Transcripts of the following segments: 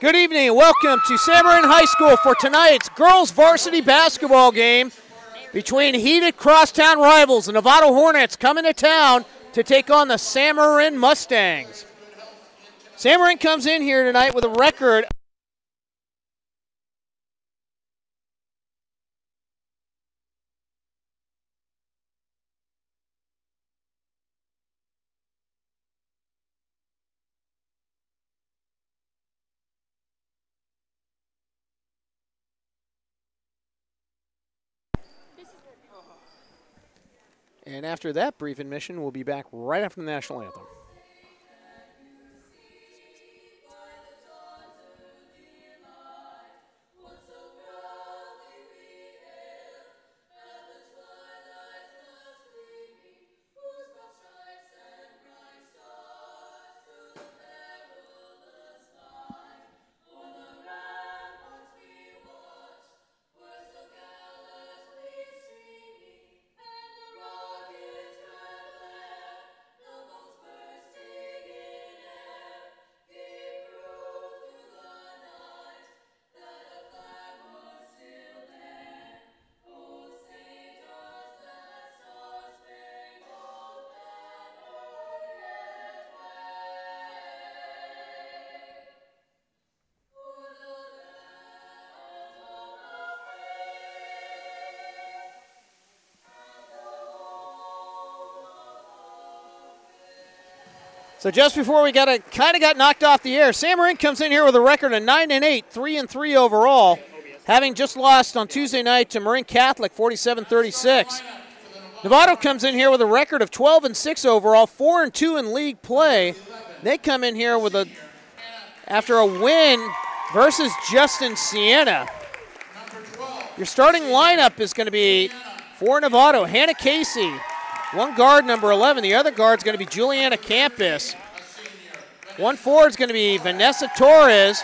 Good evening and welcome to Marin High School for tonight's girls varsity basketball game between heated crosstown rivals. The Novato Hornets coming to town to take on the Marin Mustangs. Marin comes in here tonight with a record And after that brief admission, we'll be back right after the national anthem. So just before we got knocked off the air, Marin comes in here with a record of 9-8, 3-3 overall, having just lost on Tuesday night to Marin Catholic 47-36. Novato comes in here with a record of 12-6 overall, 4-2 in league play. They come in here with after a win versus Justin Siena. Your starting lineup is going to be for Novato, Hannah Casey. One guard, number 11. The other guard is going to be Juliana Campus. One forward is going to be Vanessa Torres.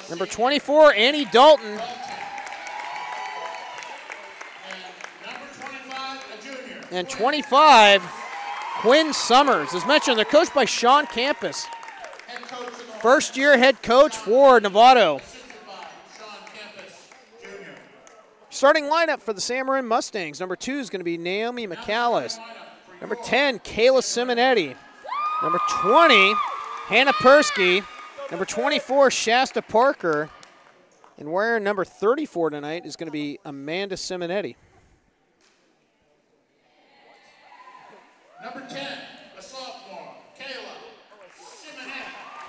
Number 24, Annie Dalton. And 25, Quinn Summers. As mentioned, they're coached by Sean Campus. First-year head coach for Novato. Starting lineup for the Marin Mustangs. Number 2 is going to be Naomi McAllis. Number 10, Kayla Simonetti. Number 20, Hannah Persky. Number 24, Shasta Parker. And wearing number 34 tonight is going to be Amanda Simonetti. Number 10, a sophomore, Kayla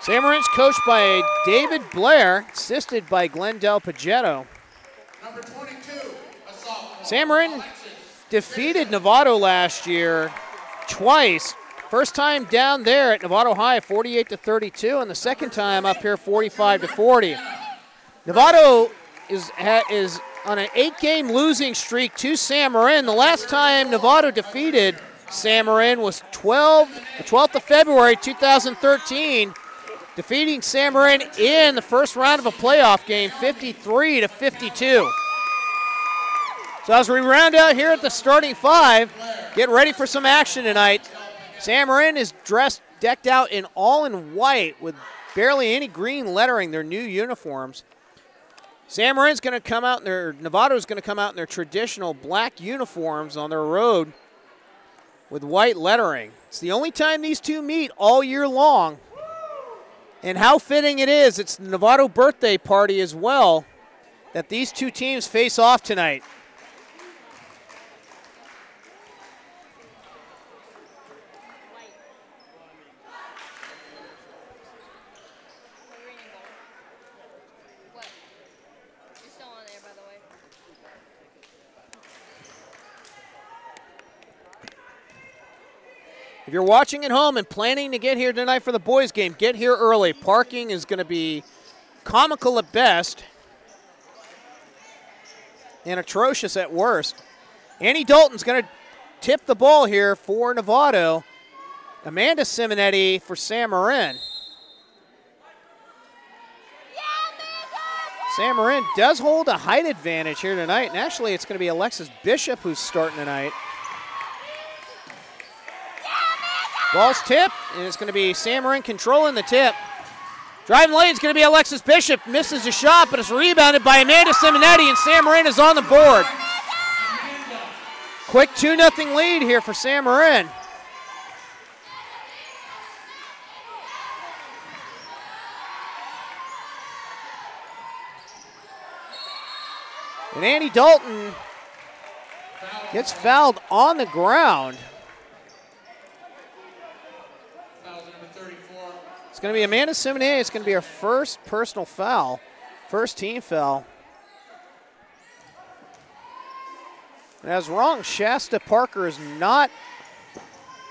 Simonetti. Marin's coached by David Blair, assisted by Glendale Pagetto. Number 22, a sophomore. Marin defeated Novato last year twice. First time down there at Novato High, 48-32, and the second time up here, 45-40. Novato is on an 8-game losing streak to Marin. The last time Novato defeated Marin was the 12th of February, 2013, defeating Marin in the first round of a playoff game, 53-52. So as we round out here at the starting 5, get ready for some action tonight. Marin is decked out in all in white with barely any green lettering, their new uniforms. Marin's going to come out Novato's going to come out in their traditional black uniforms on their road with white lettering. It's the only time these two meet all year long. And how fitting it is, it's the Novato birthday party as well, that these two teams face off tonight. If you're watching at home and planning to get here tonight for the boys' game, get here early. Parking is going to be comical at best and atrocious at worst. Annie Dalton's going to tip the ball here for Novato. Amanda Simonetti for Marin. Marin does hold a height advantage here tonight, and actually it's going to be Alexis Bishop who's starting tonight. Ball's tipped, and it's going to be Marin controlling the tip. Driving lane is going to be Alexis Bishop. Misses a shot, but it's rebounded by Amanda Simonetti, and Marin is on the board. Quick 2-0 lead here for Marin. And Annie Dalton gets fouled on the ground. It's going to be Amanda Simonetti. It's going to be her first personal foul, first team foul. And I was wrong, Shasta Parker is not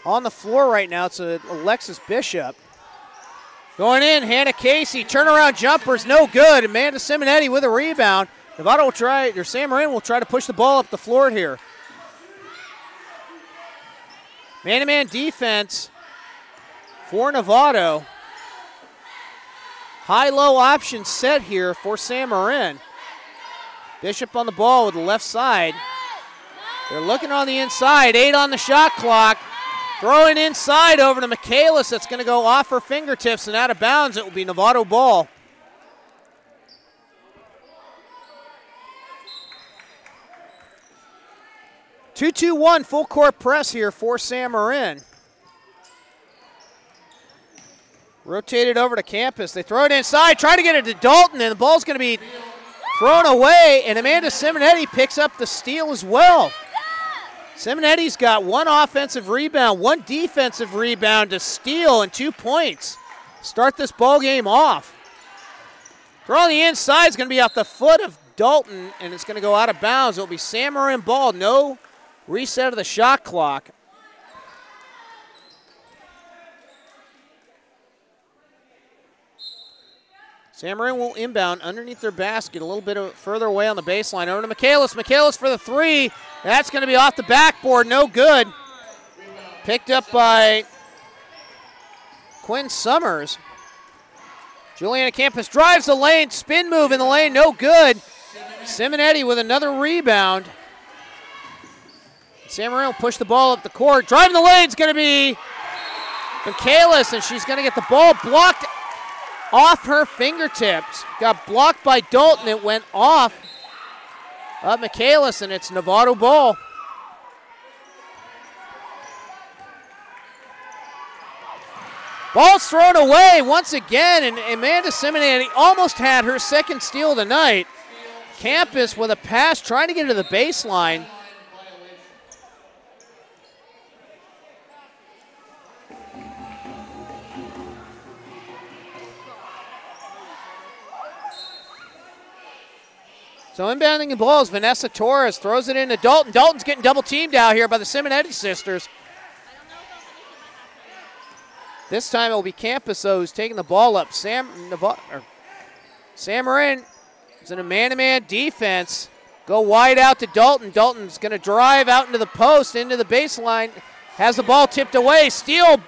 on the floor right now. It's Alexis Bishop. Going in, Hannah Casey, turnaround jumper's no good. Amanda Simonetti with a rebound. Novato will try, or Marin will try to push the ball up the floor here. Man-to-man defense for Novato. High-low option set here for Marin. Bishop on the ball with the left side. They're looking on the inside, 8 on the shot clock. Throwing inside over to Michaelis. That's going to go off her fingertips and out of bounds. It will be Novato ball. Two-2-1 full court press here for Marin. Rotated over to campus. They throw it inside, try to get it to Dalton, and the ball's going to be thrown away, and Amanda Simonetti picks up the steal as well. Simonetti's got 1 offensive rebound, 1 defensive rebound to steal, and 2 points. Start this ball game off. Throw on the inside is going to be off the foot of Dalton, and it's going to go out of bounds. It'll be Marin ball. No reset of the shot clock. Marin will inbound underneath their basket, a little bit further away on the baseline. Over to Michaelis. Michaelis for the 3. That's going to be off the backboard. No good. Picked up by Quinn Summers. Juliana Campus drives the lane. Spin move in the lane. No good. Simonetti with another rebound. Marin will push the ball up the court. Driving the lane is going to be Michaelis, and she's going to get the ball blocked off her fingertips. Got blocked by Dalton. It went off of Michaelis, and it's Novato ball. Ball's thrown away once again, and Amanda Simonetti almost had her second steal of the night. Campus with a pass trying to get to the baseline. So inbounding the ball is Vanessa Torres, throws it into Dalton. Dalton's getting double teamed out here by the Simonetti sisters. This time it will be Campus, though, who's taking the ball up. Marin is in a man-to-man defense. Go wide out to Dalton. Dalton's going to drive out into the post, into the baseline. Has the ball tipped away. Steal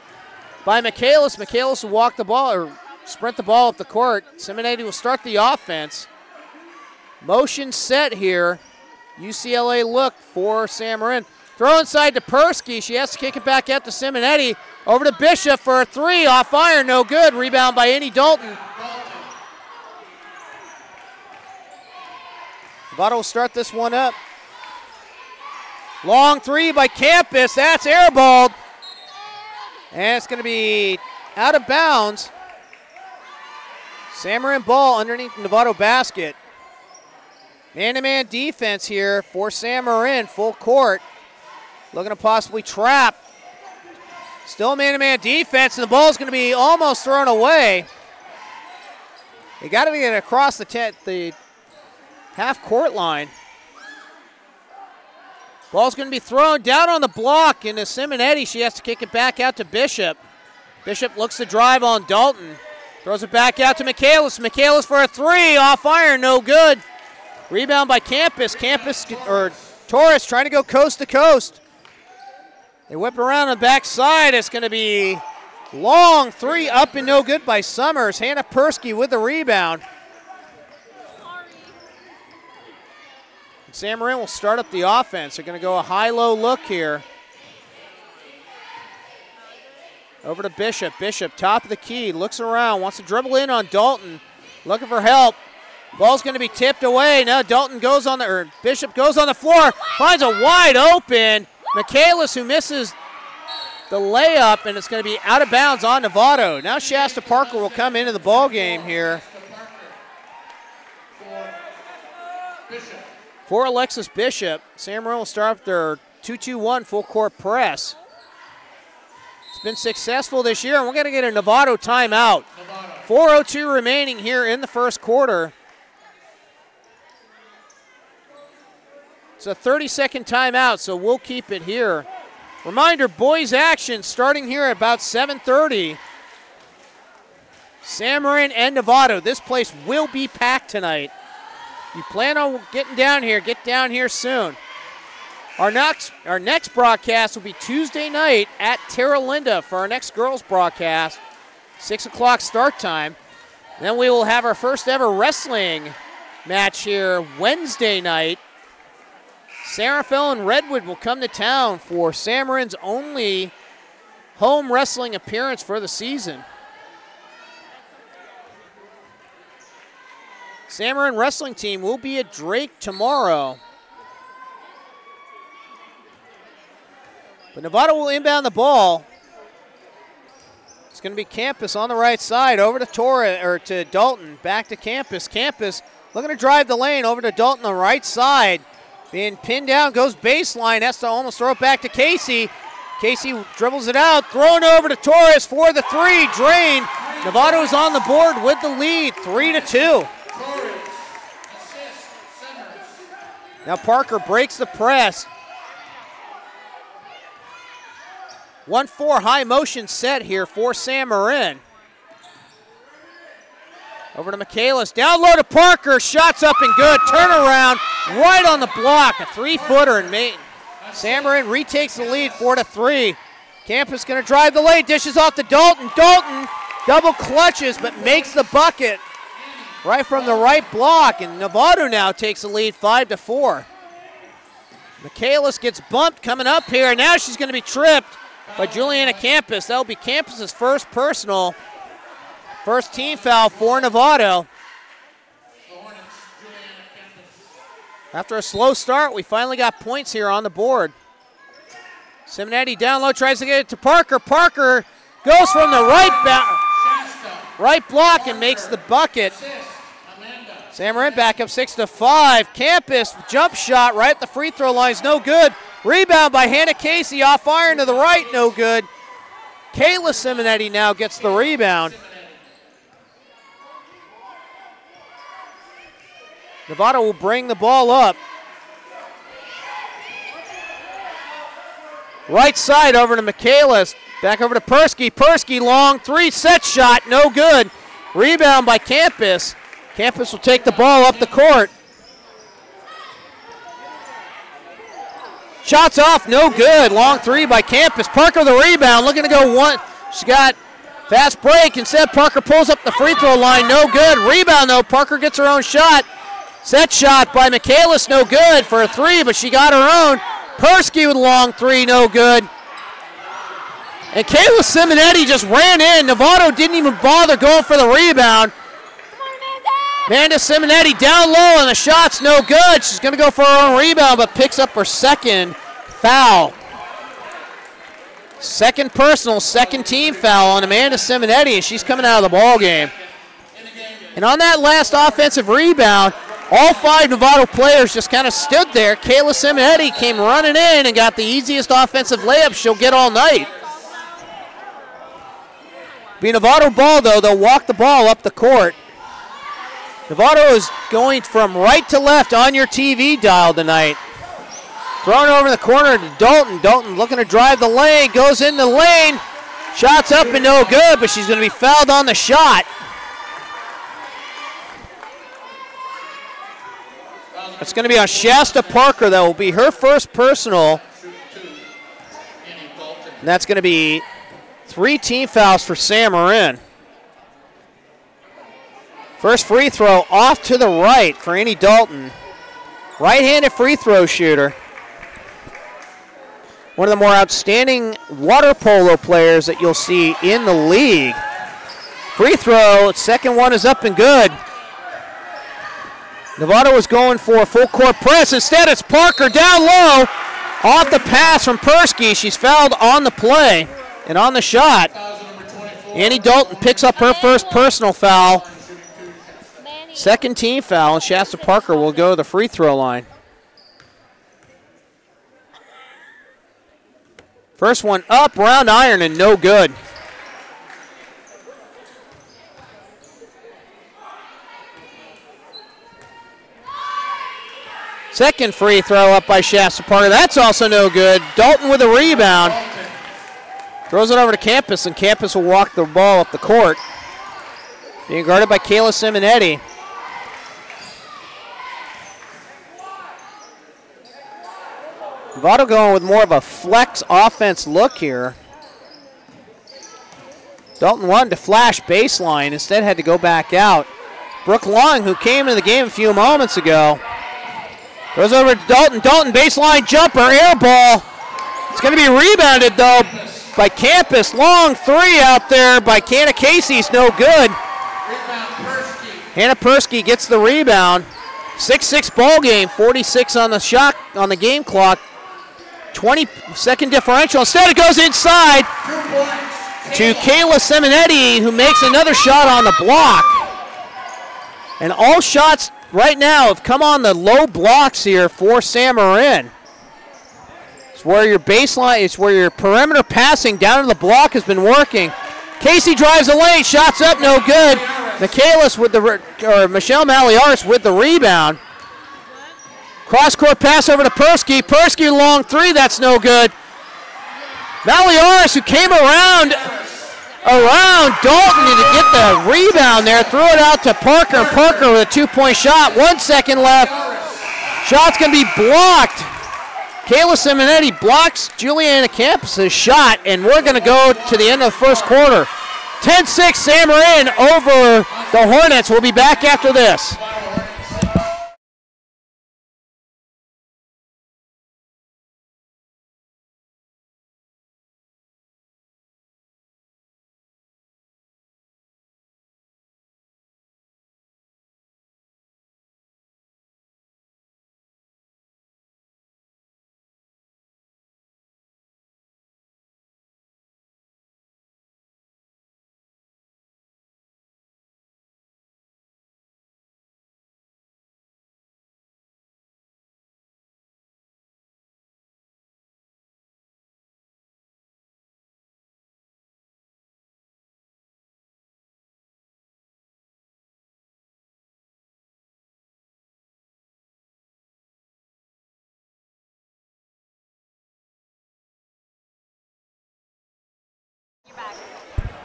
by Michaelis. Michaelis will walk the ball, or sprint the ball up the court. Simonetti will start the offense. Motion set here. UCLA look for Marin. Throw inside to Persky. She has to kick it back out to Simonetti. Over to Bishop for a 3. Off iron, no good. Rebound by Annie Dalton. Novato will start this one up. Long 3 by Campus. That's airballed. And it's going to be out of bounds. Marin ball underneath the Novato basket. Man-to-man defense here for Marin, full court. Looking to possibly trap. Still man-to-man defense, and the ball's going to be almost thrown away. They got to get across the half-court line. Ball's going to be thrown down on the block into Simonetti. She has to kick it back out to Bishop. Bishop looks to drive on Dalton. Throws it back out to Michaelis. Michaelis for a 3. Off iron, no good. Rebound by Campus. Torres trying to go coast to coast. They whip around the backside. It's going to be long 3 up and no good by Summers. Hannah Persky with the rebound. Marin will start up the offense. They're going to go a high-low look here. Over to Bishop. Bishop, top of the key, looks around, wants to dribble in on Dalton. Looking for help. Ball's going to be tipped away. Now Dalton goes on or Bishop goes on the floor, finds a wide open Michaelis, who misses the layup, and it's going to be out of bounds on Novato. Now Shasta Parker will come into the ball game here. For Alexis Bishop, Sam Marin will start up their 2-2-1 full court press. It's been successful this year, and we're going to get a Novato timeout. 4:02 remaining here in the first quarter. It's a 30-second timeout, so we'll keep it here. Reminder, boys action starting here at about 7:30. Sam Marin and Novato. This place will be packed tonight. You plan on getting down here, get down here soon. Our next broadcast will be Tuesday night at Terra Linda for our next girls broadcast. 6 o'clock start time. Then we will have our first ever wrestling match here Wednesday night. Sarafel and Redwood will come to town for Sam Marin's only home wrestling appearance for the season. Sam Marin wrestling team will be at Drake tomorrow. But Novato will inbound the ball. It's going to be Campus on the right side, over to Dalton, back to Campus. Campus looking to drive the lane over to Dalton on the right side. Being pinned down, goes baseline, has to almost throw it back to Casey. Casey dribbles it out, thrown over to Torres for the three, drained. Novato is on the board with the lead, 3-2. Now Parker breaks the press. 1-4 high motion set here for Sam Marin. Over to Michaelis, down low to Parker, shots up and good, turnaround, right on the block, a 3-footer, and Sam Marin retakes the lead 4-3. Campus gonna drive the lane, dishes off to Dalton. Dalton double clutches, but makes the bucket right from the right block, and Novato now takes the lead 5-4. Michaelis gets bumped coming up here, and now she's gonna be tripped by Juliana Campus. That'll be Campus's first personal. First team foul for Novato. After a slow start, we finally got points here on the board. Simonetti down low, tries to get it to Parker. Parker goes from the right block and makes the bucket. Sam Marin back up 6-5. Campus jump shot right at the free throw line is no good. Rebound by Hannah Casey off iron to the right, no good. Kayla Simonetti now gets the rebound. Novato will bring the ball up. Right side over to Michaelis. Back over to Persky. Persky long three, set shot, no good. Rebound by Campus. Campus will take the ball up the court. Shots off, no good. Long three by Campus. Parker the rebound, looking to go one. She's got fast break. Instead, Parker pulls up the free throw line, no good. Rebound though, Parker gets her own shot. Set shot by Michaelis, no good for a three, but she got her own. Persky with a long three, no good. And Kayla Simonetti just ran in. Novato didn't even bother going for the rebound. Amanda Simonetti down low, and the shot's no good. She's going to go for her own rebound, but picks up her second foul. Second personal, second team foul on Amanda Simonetti, and she's coming out of the ball game. And on that last offensive rebound, all five Novato players just kind of stood there. Kayla Simonetti came running in and got the easiest offensive layup she'll get all night. Be Novato ball, though. They'll walk the ball up the court. Novato is going from right to left on your TV dial tonight. Thrown over in the corner to Dalton. Dalton looking to drive the lane, goes in the lane. Shots up and no good, but she's going to be fouled on the shot. It's going to be on Shasta Parker. That will be her first personal. And that's going to be 3 team fouls for Sam Marin. First free throw off to the right for Annie Dalton. Right-handed free throw shooter. one of the more outstanding water polo players that you'll see in the league. Free throw, second one is up and good. Novato was going for a full court press. Instead, it's Parker down low. Off the pass from Persky. She's fouled on the play and on the shot. Annie Dalton picks up her first personal foul. Second team foul, and Shasta Parker will go to the free throw line. First one up, round iron, and no good. Second free throw up by Shasta Parker. That's also no good. Dalton with a rebound. Throws it over to Campus, and Campus will walk the ball up the court. Being guarded by Kayla Simonetti. Novato going with more of a flex offense look here. Dalton wanted to flash baseline, instead had to go back out. Brooke Long, who came into the game a few moments ago, goes over to Dalton. Dalton baseline jumper, air ball. It's going to be rebounded though by Campus. Long three out there by Hannah Casey's no good. Hannah Persky gets the rebound. 6-6 ball game, 46 on the shot on the game clock. 20-second differential. Instead it goes inside to Kayla Simonetti, who makes another shot on the block. And all shots right now have come on the low blocks here for San Marin. It's where your baseline, it's where your perimeter passing down to the block has been working. Casey drives the lane, shots up, no good. Michaelis with Michelle Maliaris with the rebound. Cross-court pass over to Persky. Persky long three, that's no good. Maliaris, who came around Dalton to get the rebound there, threw it out to Parker, and Parker with a two-point shot. 1 second left. Shot's going to be blocked. Kayla Simonetti blocks Juliana Campus' shot, and we're going to go to the end of the first quarter. 10-6 San Marin over the Hornets. We'll be back after this.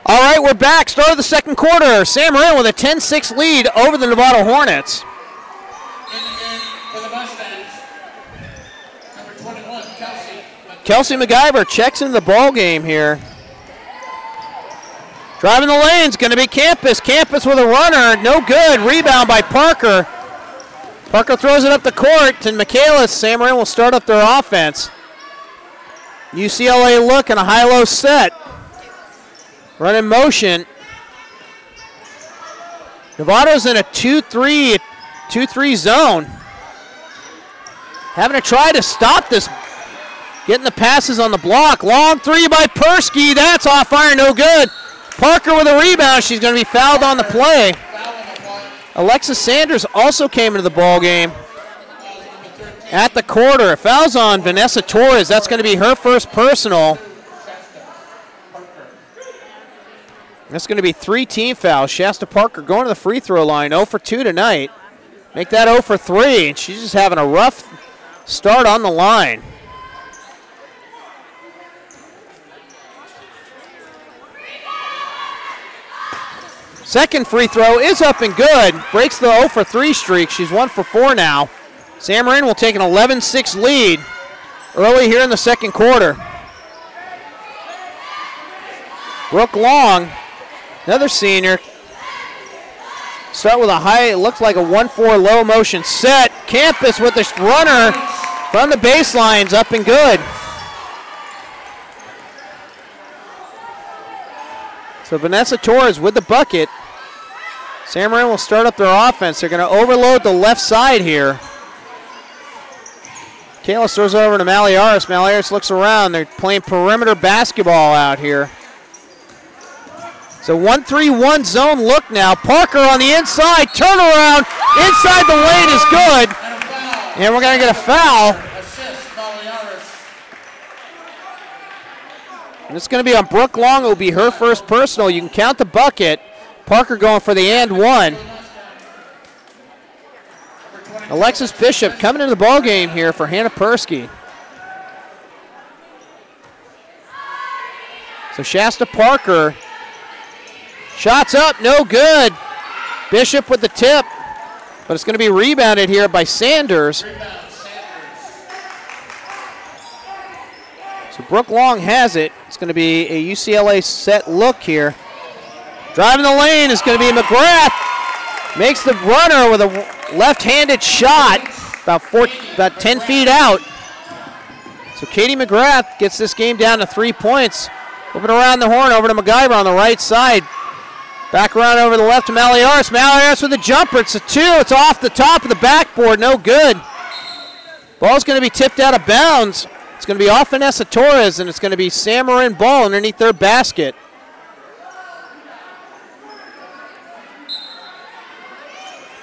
All right, we're back. Start of the second quarter. San Marin with a 10-6 lead over the Novato Hornets. In the game for the Mustangs, number 21, Kelsey MacGyver checks into the ball game here. Driving the lane's going to be Campus. Campus with a runner, no good. Rebound by Parker. Parker throws it up the court to Michaelis. San Marin will start up their offense. UCLA look and a high-low set. Run in motion. Novato's in a 2-3 zone. Having to try to stop this. Getting the passes on the block. Long three by Persky. That's off iron, no good. Parker with a rebound. She's going to be fouled on the play. Alexis Sanders also came into the ball game at the quarter. Fouls on Vanessa Torres. That's going to be her first personal. That's going to be 3 team fouls. Shasta Parker going to the free throw line, 0 for 2 tonight. Make that 0 for 3, and she's just having a rough start on the line. Second free throw is up and good. Breaks the 0 for 3 streak. She's 1 for 4 now. San Marin will take an 11-6 lead early here in the second quarter. Brooke Long, another senior. Start with a high, it looks like a 1-4 low motion set. Campus with the runner from the baselines, up and good. So Vanessa Torres with the bucket. San Marin will start up their offense. They're going to overload the left side here. Kayla throws it over to Maliaris. Maliaris looks around. They're playing perimeter basketball out here. So 1-3-1 zone look now. Parker on the inside. Turnaround. Inside the lane is good. And we're going to get a foul. And it's going to be on Brooke Long. It will be her first personal. You can count the bucket. Parker going for the and one. Alexis Bishop coming into the ball game here for Hannah Persky. So Shasta Parker. Shots up, no good. Bishop with the tip. But it's going to be rebounded here by Sanders. So Brooke Long has it. It's going to be a UCLA set look here. Driving the lane is going to be McGrath. Makes the runner with a left-handed shot about 10 feet out. So Katie McGrath gets this game down to 3 points. Moving around the horn over to MacGyver on the right side. Back around over the left to Maliaris. Maliaris with a jumper. It's a two. It's off the top of the backboard. No good. Ball's going to be tipped out of bounds. It's going to be off Vanessa Torres, and it's going to be San Marin ball underneath their basket.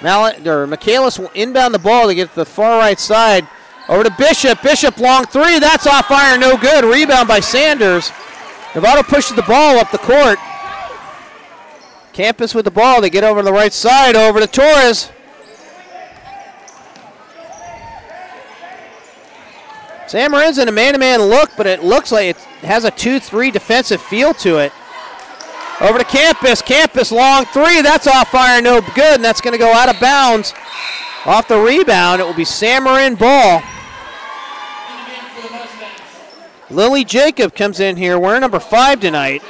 Michaelis will inbound the ball to get to the far right side. Over to Bishop. Bishop long three. That's off iron. No good. Rebound by Sanders. Novato pushes the ball up the court. Campus with the ball. They get over to the right side. Over to Torres. San Marin's in a man-to-man look, but it looks like it has a 2-3 defensive feel to it. Over to Campus. Campus long three. That's off iron. No good, and that's going to go out of bounds. Off the rebound, it will be San Marin ball. Lily Jacob comes in here wearing number 5 tonight.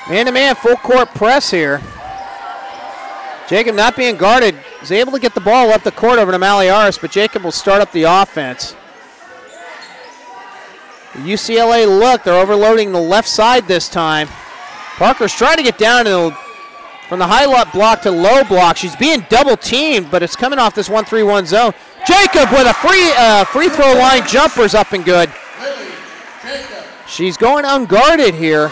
Man-to-man full court press here. Jacob not being guarded is able to get the ball up the court over to Maliaris, but Jacob will start up the offense. The UCLA look, they're overloading the left side this time. Parker's trying to get down from the high block to low block. She's being double teamed, but it's coming off this 1-3-1 zone. Jacob with a free throw line jumper's up and good. She's going unguarded here.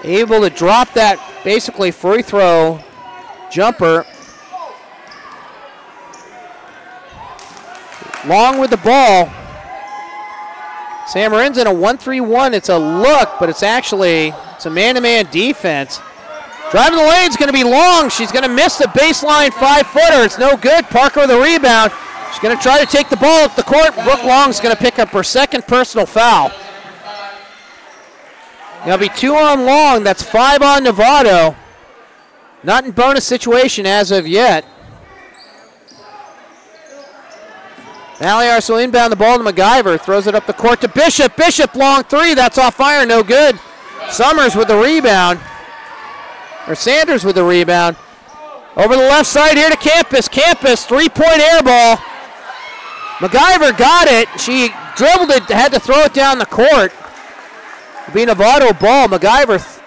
Able to drop that basically free throw jumper. Long with the ball. San Marin's in a 1-3-1. It's a look, but it's a man-to-man defense. Driving the lane is going to be Long. She's going to miss the baseline 5-footer. It's no good. Parker with a rebound. She's going to try to take the ball up the court. Brooke Long's going to pick up her second personal foul. That'll be 2 on Long. That's 5 on Novato. Not in bonus situation as of yet. Maliaris will inbound the ball to MacGyver. Throws it up the court to Bishop. Bishop long three. That's off iron. No good. Summers with the rebound. Or Sanders with the rebound. Over the left side here to Campus. Campus, three-point air ball. MacGyver got it. She dribbled it, had to throw it down the court. It'll be Novato ball. MacGyver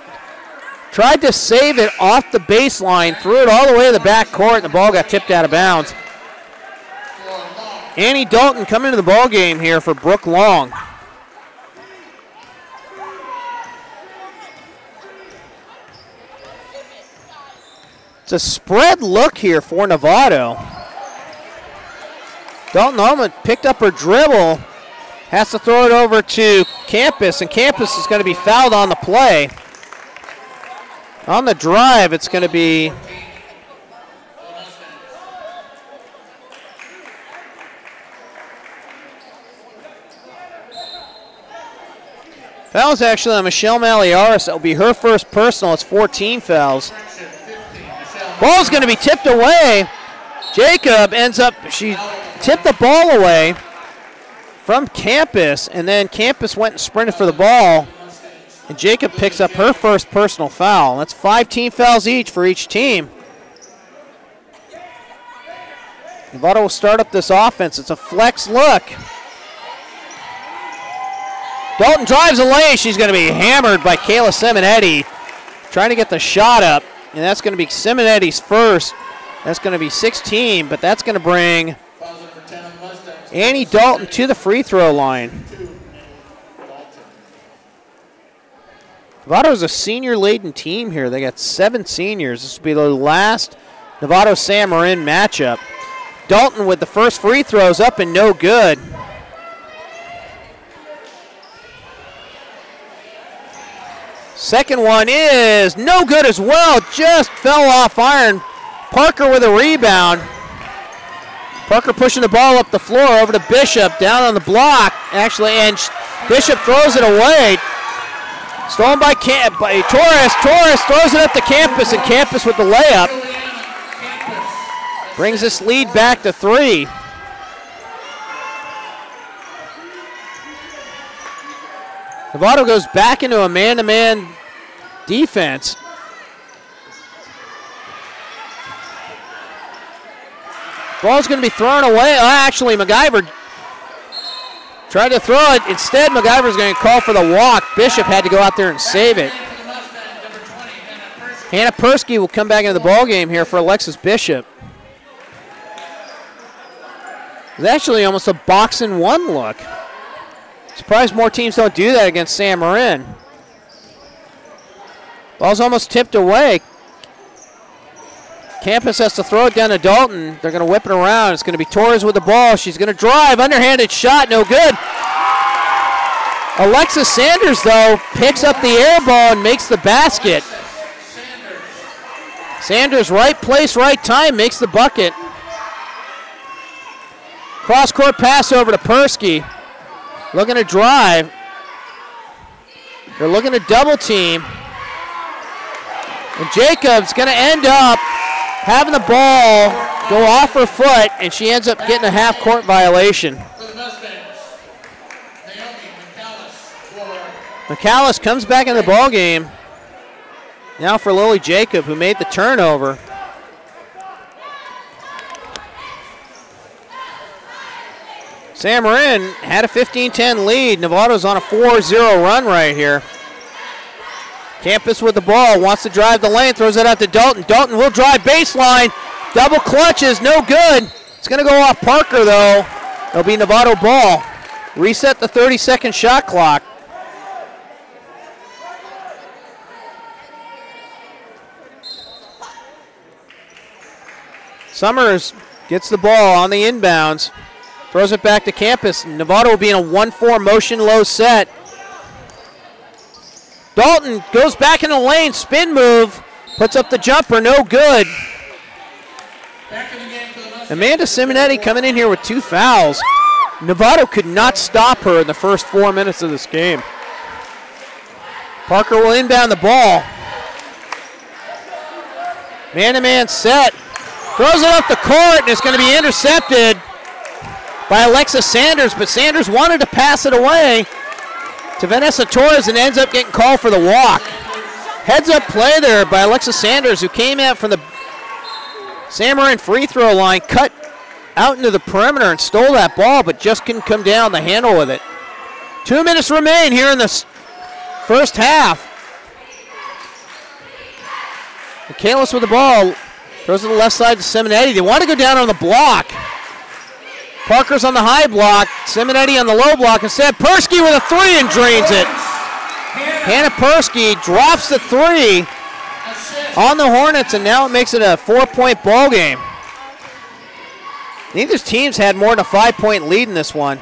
tried to save it off the baseline, threw it all the way to the back court, and the ball got tipped out of bounds. Annie Dalton coming into the ball game here for Brooke Long. It's a spread look here for Novato. Dalton Allman picked up her dribble, has to throw it over to Campus, and Campus is going to be fouled on the play. On the drive, it's going to be fouls actually on Michelle Maliaris. That will be her first personal. It's 14 fouls. Ball's going to be tipped away. Jacob ends up, she tipped the ball away from Campus, and then Campus went and sprinted for the ball. And Jacob picks up her first personal foul. That's 5 team fouls each for each team. Novato will start up this offense. It's a flex look. Dalton drives a lane. She's going to be hammered by Kayla Simonetti, trying to get the shot up. And that's going to be Simonetti's first. That's going to be 16, but that's going to bring Annie Dalton to the free throw line. Novato's a senior-laden team here. They got 7 seniors. This will be the last Novato-San Marin matchup. Dalton with the first free throws up and no good. Second one is no good as well. Just fell off iron. Parker with a rebound. Parker pushing the ball up the floor over to Bishop, down on the block, actually, and Bishop throws it away. Stolen by Torres. Torres throws it up to Campus, and Campus with the layup. Brings this lead back to 3. Novato goes back into a man-to-man defense. Ball's going to be thrown away. Actually, MacGyver tried to throw it. Instead, MacGyver's going to call for the walk. Bishop had to go out there and save it. Hannah Persky will come back into the ballgame here for Alexis Bishop. It's actually almost a box-and-one look. Surprised more teams don't do that against San Marin. Ball's almost tipped away. Campus has to throw it down to Dalton. They're going to whip it around. It's going to be Torres with the ball. She's going to drive. Underhanded shot, no good. Alexis Sanders, though, picks up the air ball and makes the basket. Sanders, right place, right time, makes the bucket. Cross-court pass over to Persky. Looking to drive. They're looking to double team. And Jacobs going to end up having the ball go off her foot, and she ends up getting a half-court violation. McAllis comes back in the ballgame. Now for Lily Jacob, who made the turnover. San Marin had a 15-10 lead. Novato's on a 4-0 run right here. Campus with the ball, wants to drive the lane, throws it out to Dalton. Dalton will drive baseline. Double clutches, no good. It's going to go off Parker, though. It'll be Novato ball. Reset the 30-second shot clock. Summers gets the ball on the inbounds. Throws it back to Campus. Novato will be in a 1-4 motion low set. Dalton goes back in the lane, spin move, puts up the jumper, no good. Amanda Simonetti coming in here with 2 fouls. Novato could not stop her in the first 4 minutes of this game. Parker will inbound the ball. Man-to-man set. Throws it up the court, and it's going to be intercepted by Alexis Sanders, but Sanders wanted to pass it away to Vanessa Torres and ends up getting called for the walk. Heads-up play there by Alexis Sanders, who came out from the San Marin free throw line, cut out into the perimeter and stole that ball, but just couldn't come down the handle with it. 2 minutes remain here in the first half. Michaelis with the ball, throws to the left side to Simonetti. They want to go down on the block. Parker's on the high block, Simonetti on the low block. Instead, Persky with a 3 and drains it. Hannah Persky drops the 3 on the Hornets, and now it makes it a 4-point ball game. Neither team's had more than a 5-point lead in this one.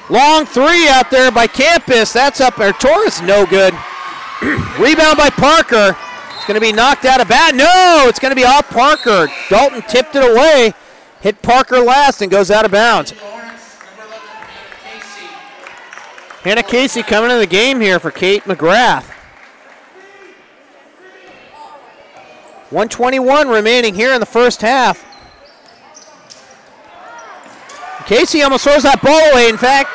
Long 3 out there by Campus. That's up there. Torres, no good. Rebound by Parker. It's going to be knocked out of bounds. No, it's going to be off Parker. Dalton tipped it away. Hit Parker last and goes out of bounds. Hannah Casey coming into the game here for Kate McGrath. 1:21 remaining here in the first half. Casey almost throws that ball away. In fact,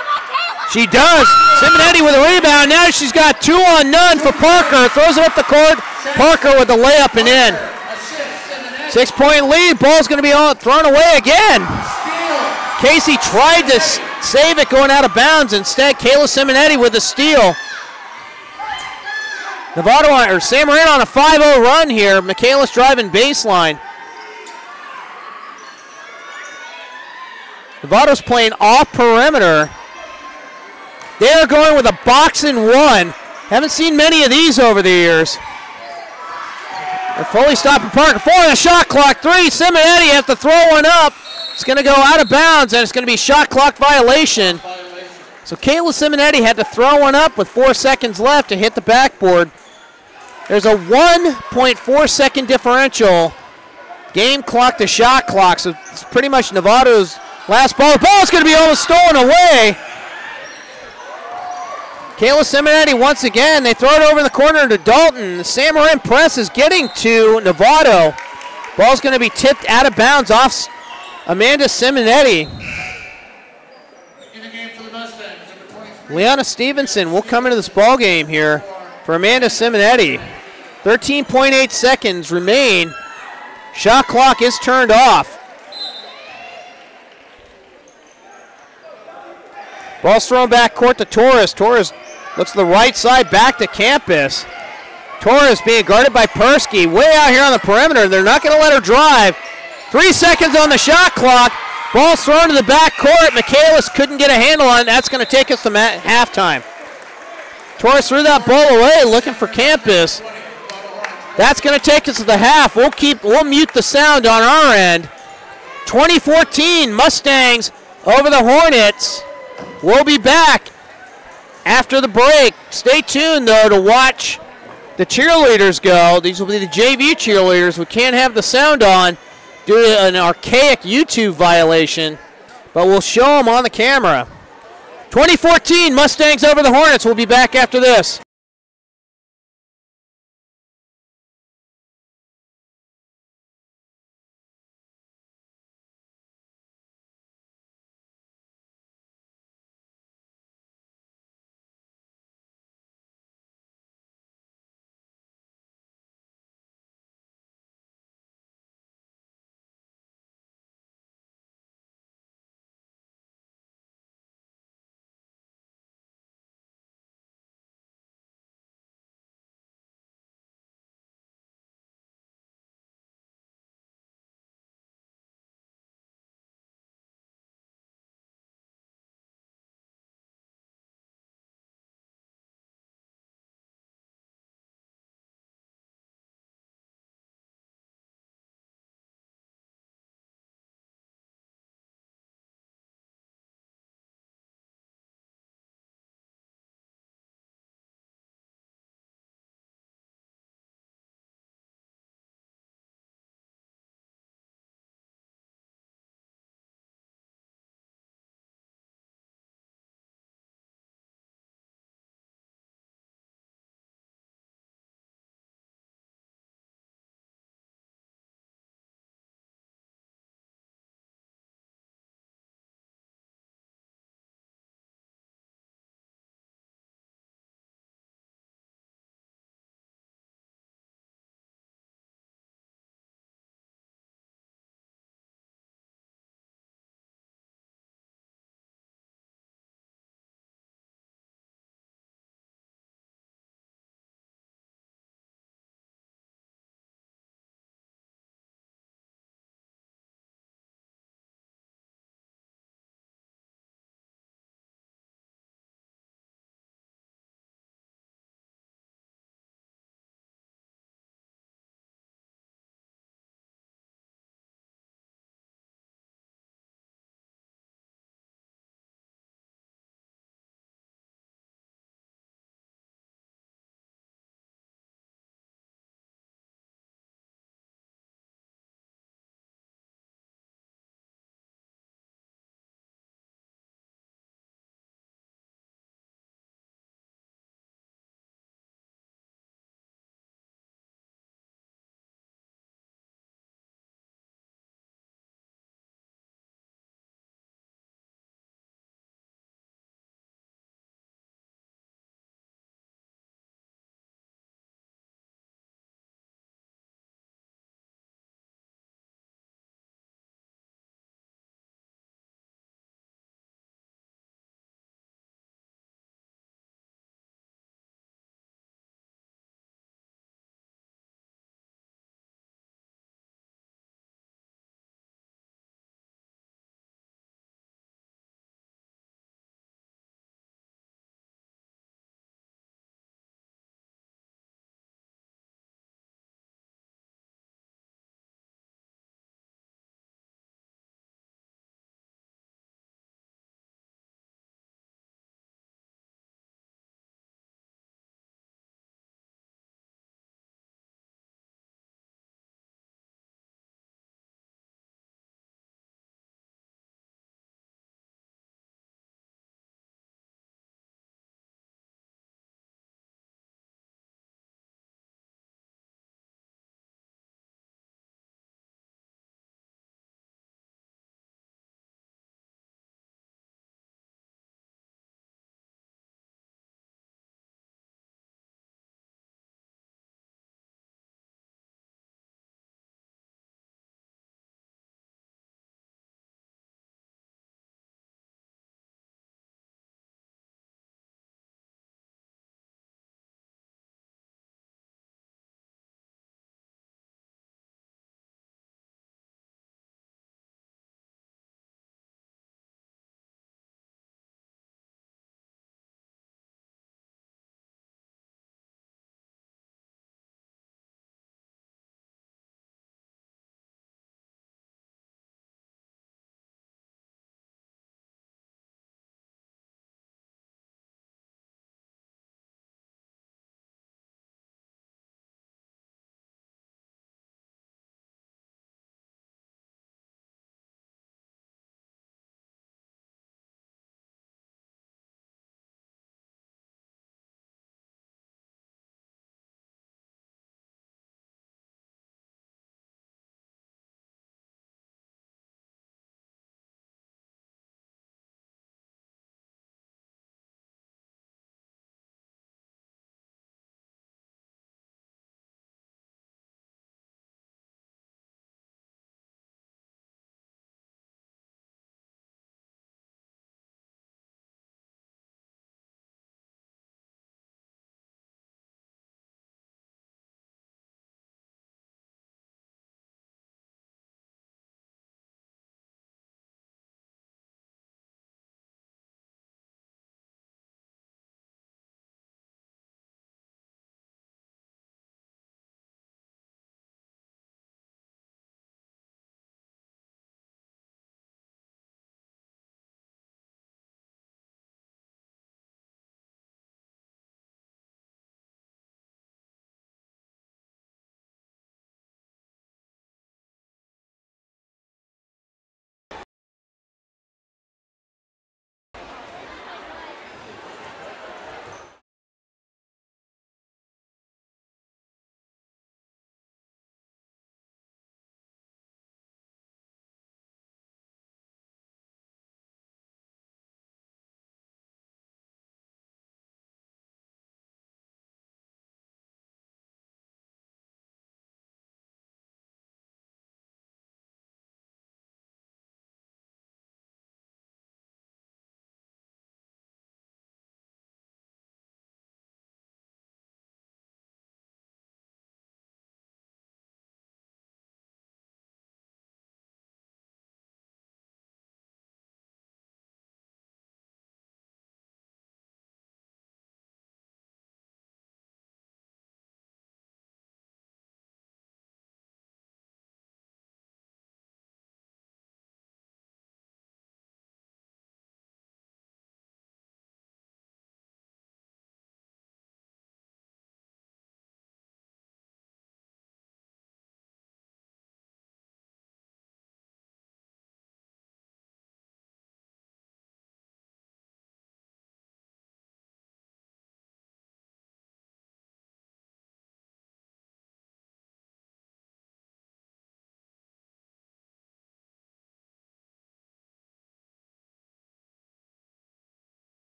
she does. Simonetti with a rebound. Now she's got 2 on none for Parker. Throws it up the court. Parker with the layup and in. 6-point lead. Ball's going to be thrown away again. Casey tried to save it going out of bounds. Instead, Kayla Simonetti with a steal. Novato or San Marin on a 5-0 run here. Michaelis driving baseline. Novato's playing off perimeter. They are going with a box and one. Haven't seen many of these over the years. They're fully stopping Parker. 4 on the shot clock. 3. Simonetti has to throw one up. It's going to go out of bounds, and it's going to be shot clock violation. So Kayla Simonetti had to throw one up with 4 seconds left to hit the backboard. There's a 1.4 second differential. Game clock to shot clock, so it's pretty much Novato's last ball. The ball's going to be almost stolen away. Kayla Simonetti once again, they throw it over in the corner to Dalton. The San Marin press is getting to Novato. Ball's going to be tipped out of bounds off Amanda Simonetti. In the game for the Mustangs, number 23. Leanna Stevenson will come into this ball game here for Amanda Simonetti. 13.8 seconds remain. Shot clock is turned off. Ball's thrown back court to Torres. Torres looks to the right side, back to Campus. Torres being guarded by Persky, way out here on the perimeter. They're not going to let her drive. 3 seconds on the shot clock. Ball's thrown to the back court. Michaelis couldn't get a handle on it. That's going to take us to halftime. Torres threw that ball away, looking for Campus. That's going to take us to the half. We'll mute the sound on our end. 2014 Mustangs over the Hornets. We'll be back after the break. Stay tuned, though, to watch the cheerleaders go. These will be the JV cheerleaders. We can't have the sound on due to an archaic YouTube violation, but we'll show them on the camera. 2014 Mustangs over the Hornets. We'll be back after this.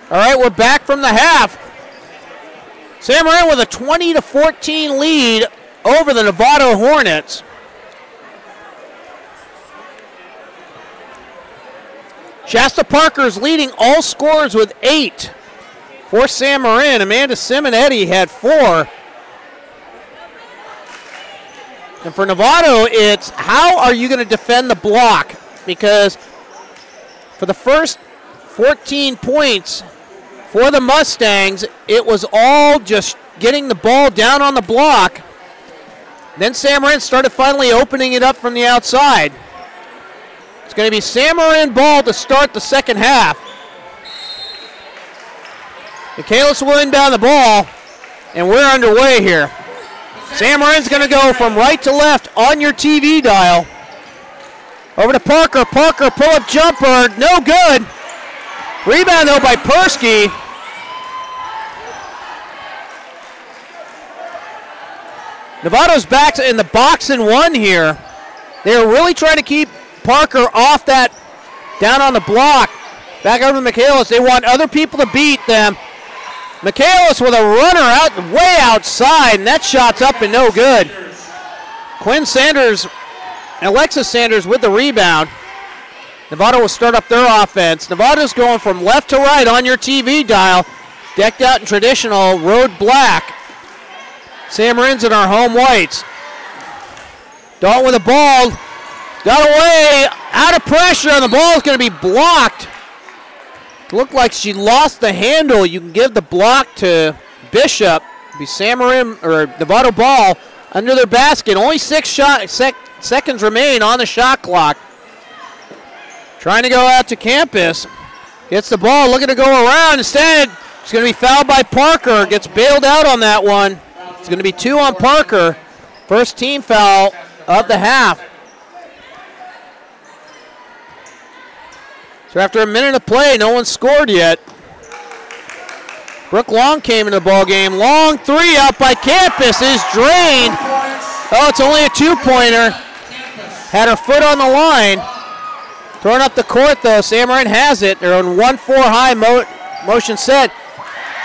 All right, we're back from the half. San Marin with a 20-14 lead over the Novato Hornets. Shasta Parker's leading all scorers with 8 for San Marin. Amanda Simonetti had 4. And for Novato, it's how are you going to defend the block? Because for the first 14 points for the Mustangs, it was all just getting the ball down on the block. Then San Marin started finally opening it up from the outside. It's going to be San Marin ball to start the second half. Michaelis will inbound the ball, and we're underway here. San Marin's going to go from right to left on your TV dial. Over to Parker. Parker, pull-up jumper, no good. Rebound, though, by Persky. Novato's back in the box and 1 here. They're really trying to keep Parker off that, down on the block. Back over to Michaelis. They want other people to beat them. Michaelis with a runner out way outside, and that shot's up and no good. Quinn Sanders, Alexis Sanders with the rebound. Novato will start up their offense. Novato's going from left to right on your TV dial, decked out in traditional road black. San Marin's in our home whites. Dalton with the ball. Got away, out of pressure, and the ball is going to be blocked. It looked like she lost the handle. You can give the block to Bishop. It'll be San Marin or Novato ball under their basket. Only 6 seconds remain on the shot clock. Trying to go out to campus. Gets the ball, looking to go around. Instead, she's going to be fouled by Parker. Gets bailed out on that one. It's going to be 2 on Parker. First team foul of the half. So after a minute of play, no one scored yet. Brooke Long came into the ball game. Long 3 out by Campus is drained. Oh, it's only a 2-pointer. Had her foot on the line. Throwing up the court, though. San Marin has it. They're on 1-4 high motion set.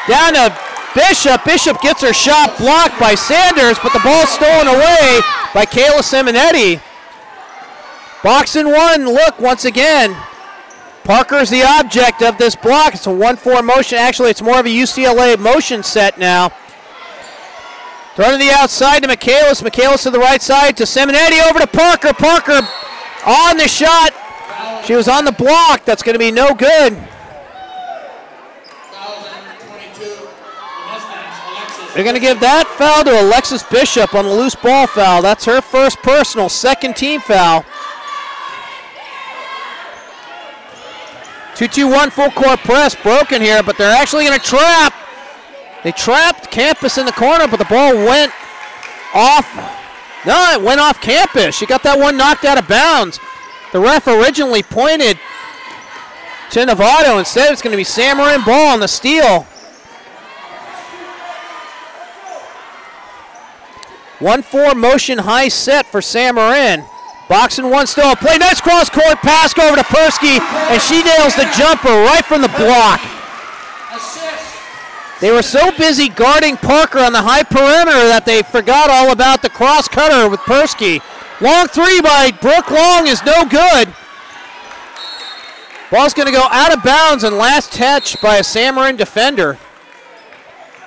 Down to Bishop. Bishop gets her shot blocked by Sanders, but the ball's stolen away by Kayla Simonetti. Box and 1, look, once again. Parker's the object of this block. It's a 1-4 motion. Actually, it's more of a UCLA motion set now. Thrown to the outside to Michaelis. Michaelis to the right side to Simonetti. Over to Parker. Parker on the shot. She was on the block. That's going to be no good. They're going to give that foul to Alexis Bishop on the loose ball foul. That's her first personal, second team foul. 2-2-1 full court press broken here, but they're actually going to trap. They trapped Campus in the corner, but the ball went off. No, it went off Campus. She got that one knocked out of bounds. The ref originally pointed to Novato. Instead, it's going to be San Marin ball on the steal. 1-4 motion high set for San Marin. Box and 1 still a play. Nice cross-court pass over to Persky, and she nails the jumper right from the block. They were so busy guarding Parker on the high perimeter that they forgot all about the cross-cutter with Persky. Long 3 by Brooke Long is no good. Ball's going to go out of bounds, and last touch by a San Marin defender.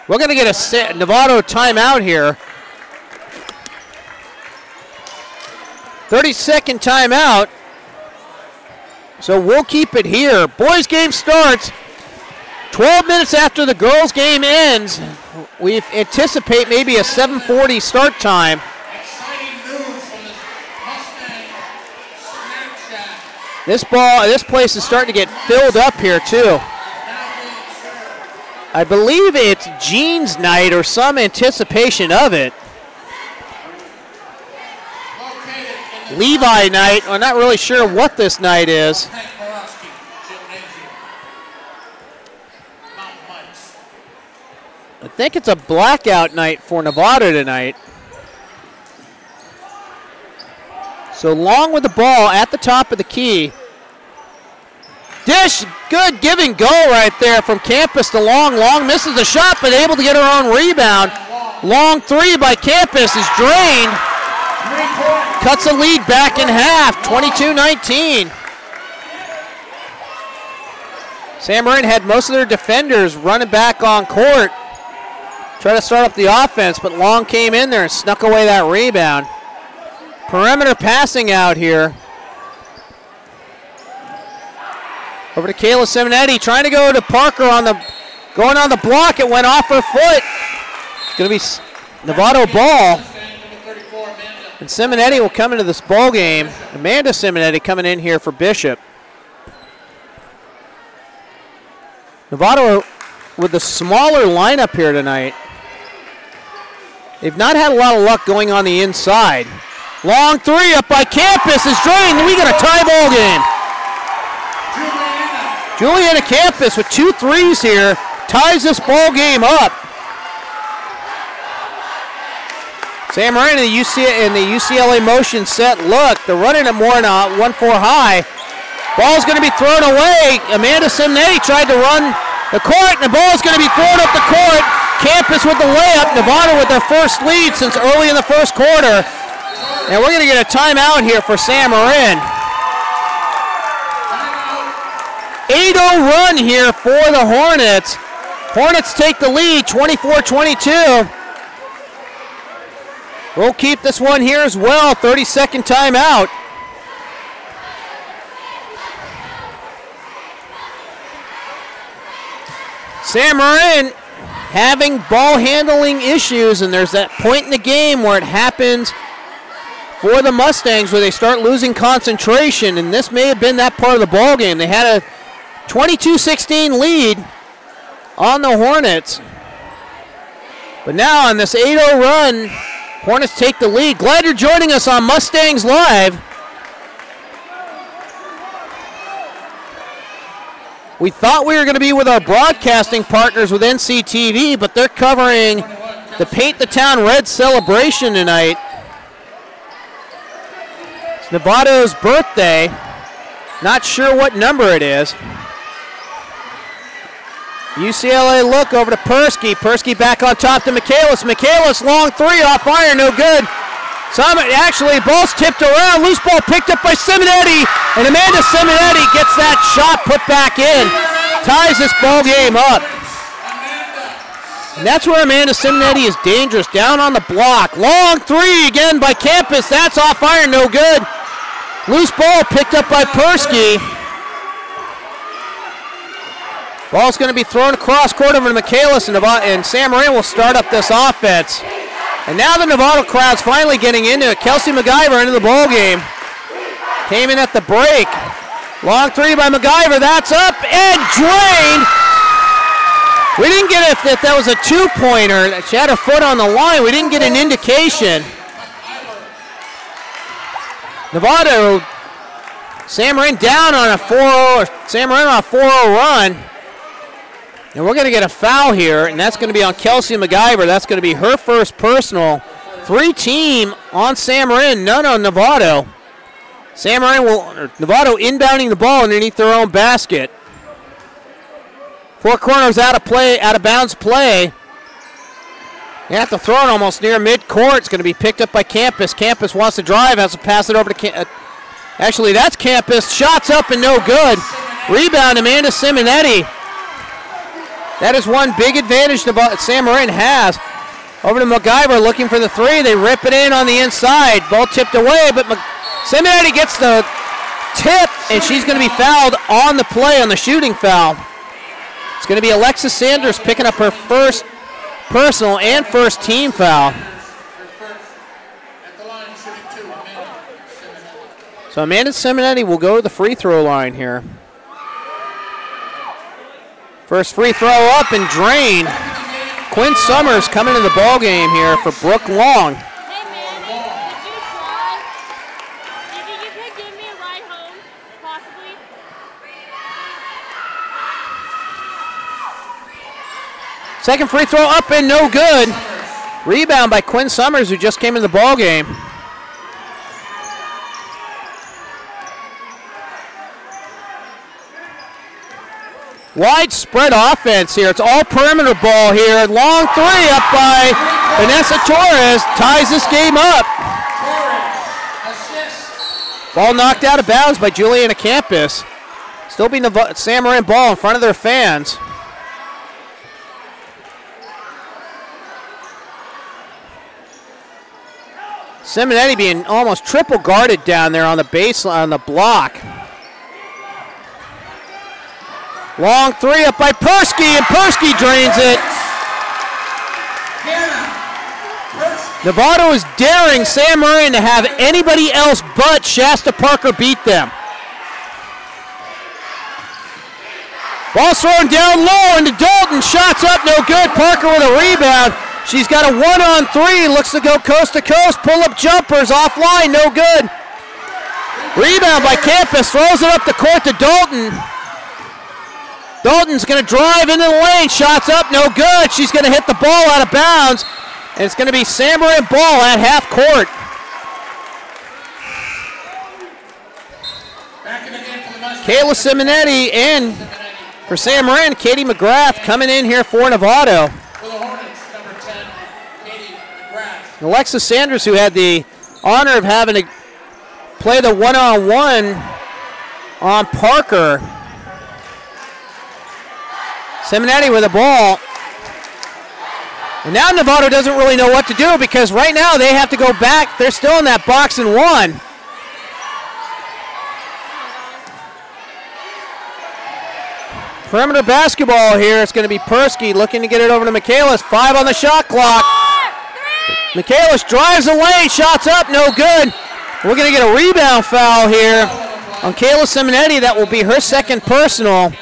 We're going to get a Novato timeout here. 30-second timeout. So we'll keep it here. Boys game starts 12 minutes after the girls game ends. We anticipate maybe a 7:40 start time. Exciting news from the Mustang Snapchat. This place is starting to get filled up here too. I believe it's Jeans night or some anticipation of it. Levi night. I'm not really sure what this night is. I think it's a blackout night for Novato tonight. So Long with the ball at the top of the key. Dish dish. Good give and go right there from Campus to Long. Long misses the shot, but able to get her own rebound. Long three by Campus is drained. Cuts the lead back in half, 22-19. Sam Marin had most of their defenders running back on court. Try to start up the offense, but Long came in there and snuck away that rebound. Perimeter passing out here. Over to Kayla Simonetti, trying to go to Parker going on the block. It went off her foot. It's going to be Novato ball. And Simonetti will come into this ball game. Amanda Simonetti coming in here for Bishop. Novato with the smaller lineup here tonight. They've not had a lot of luck going on the inside. Long three up by Campus is drained, and we got a tie ball game. Juliana Campus with 2 threes here ties this ball game up. Sam Marin in the UCLA motion set look. They're running it more in a 1-4 high. Ball's going to be thrown away. Amanda Simonetti tried to run the court, and the ball's going to be thrown up the court. Campus with the layup. Novato with their first lead since early in the first quarter. And we're going to get a timeout here for Sam Marin. 8-0 run here for the Hornets. Hornets take the lead, 24-22. We'll keep this one here as well, 30-second timeout. Sam Marin having ball handling issues, and there's that point in the game where it happens for the Mustangs where they start losing concentration, and this may have been that part of the ball game. They had a 22-16 lead on the Hornets. But now on this 8-0 run, Hornets take the lead. Glad you're joining us on Mustangs Live. We thought we were going to be with our broadcasting partners with NCTV, but they're covering the Paint the Town Red celebration tonight. It's Novato's birthday. Not sure what number it is. UCLA look over to Persky. Persky back on top to Michaelis. Michaelis long three off iron, no good. Actually, ball's tipped around. Loose ball picked up by Simonetti. And Amanda Simonetti gets that shot put back in. Ties this ball game up. And that's where Amanda Simonetti is dangerous, down on the block. Long three again by Campus. That's off iron, no good. Loose ball picked up by Persky. Ball's going to be thrown across court over to Michaelis, and Sam Marin will start up this offense. And now the Novato crowd's finally getting into it. Kelsey MacGyver into the ball game. Came in at the break. Long three by MacGyver. That's up and drained. We didn't get if that was a two-pointer. She had her foot on the line. We didn't get an indication. Novato, Sam Marin down on a 4-0. Sam Marin on a 4-0 run. And we're going to get a foul here, and that's going to be on Kelsey MacGyver. That's going to be her first personal. 3-team on Sam Marin, none on Novato. Novato inbounding the ball underneath their own basket. Four corners out of bounds play. They have to throw it almost near midcourt. It's going to be picked up by Campus. Campus wants to drive, has to pass it over to actually, that's Campus. Shots up and no good. Rebound, Amanda Simonetti. That is one big advantage that Sam Marin has. Over to MacGyver looking for the three. They rip it in on the inside. Ball tipped away, but Simonetti gets the tip, and she's going to be fouled on the play on the shooting foul. It's going to be Alexis Sanders picking up her first personal and first team foul. So Amanda Simonetti will go to the free throw line here. First free throw up and drained. Quinn Summers coming to the ball game here for Brooke Long. Hey man, did you try? You could give me a ride home, possibly? Second free throw up and no good. Rebound by Quinn Summers, who just came in the ball game. Widespread offense here. It's all perimeter ball here. Long three up by Vanessa Torres. Ties this game up. Ball knocked out of bounds by Juliana Campus. Still be San Marin ball in front of their fans. Simonetti being almost triple guarded down there on the baseline, on the block. Long three up by Persky, and Persky drains it. Novato is daring San Marin to have anybody else but Shasta Parker beat them. Ball's thrown down low into Dalton. Shots up, no good. Parker with a rebound. She's got a 1-on-3. Looks to go coast to coast. Pull-up jumpers offline, no good. Rebound by Campus. Throws it up the court to Dalton. Dalton's going to drive into the lane. Shots up, no good. She's going to hit the ball out of bounds. And it's going to be San Marin ball at half court. Kayla Simonetti in for San Marin. Katie McGrath coming in here for Novato. Alexis Sanders, who had the honor of having to play the one-on-one on Parker. Simonetti with the ball. And now Novato doesn't really know what to do because right now they have to go back. They're still in that box and one. Perimeter basketball here. It's going to be Persky looking to get it over to Michaelis. 5 on the shot clock. Michaelis drives the lane. Shots up, no good. We're going to get a rebound foul here on Kayla Simonetti. That will be her second personal.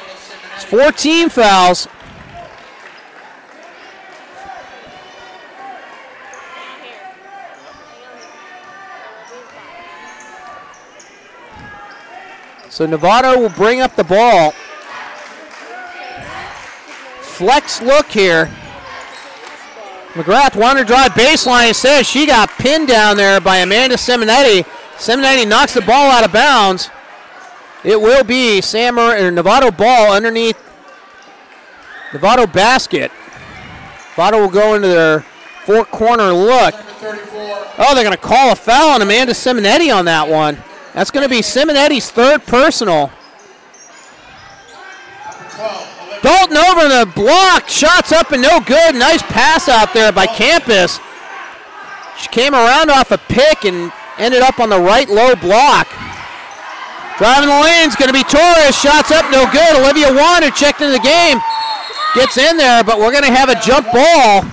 It's 14 fouls. So Novato will bring up the ball. Flex look here. McGrath wanted to drive baseline. Instead, she got pinned down there by Amanda Simonetti. Simonetti knocks the ball out of bounds. It will be Novato ball underneath Novato basket. Novato will go into their four-corner look. Oh, they're going to call a foul on Amanda Simonetti on that one. That's going to be Simonetti's third personal. Dalton over the block. Shots up and no good. Nice pass out there by Campus. She came around off a pick and ended up on the right low block. Driving the lane is going to be Torres. Shots up, no good. Olivia Wan, who checked into the game, gets in there, but we're going to have a jump ball.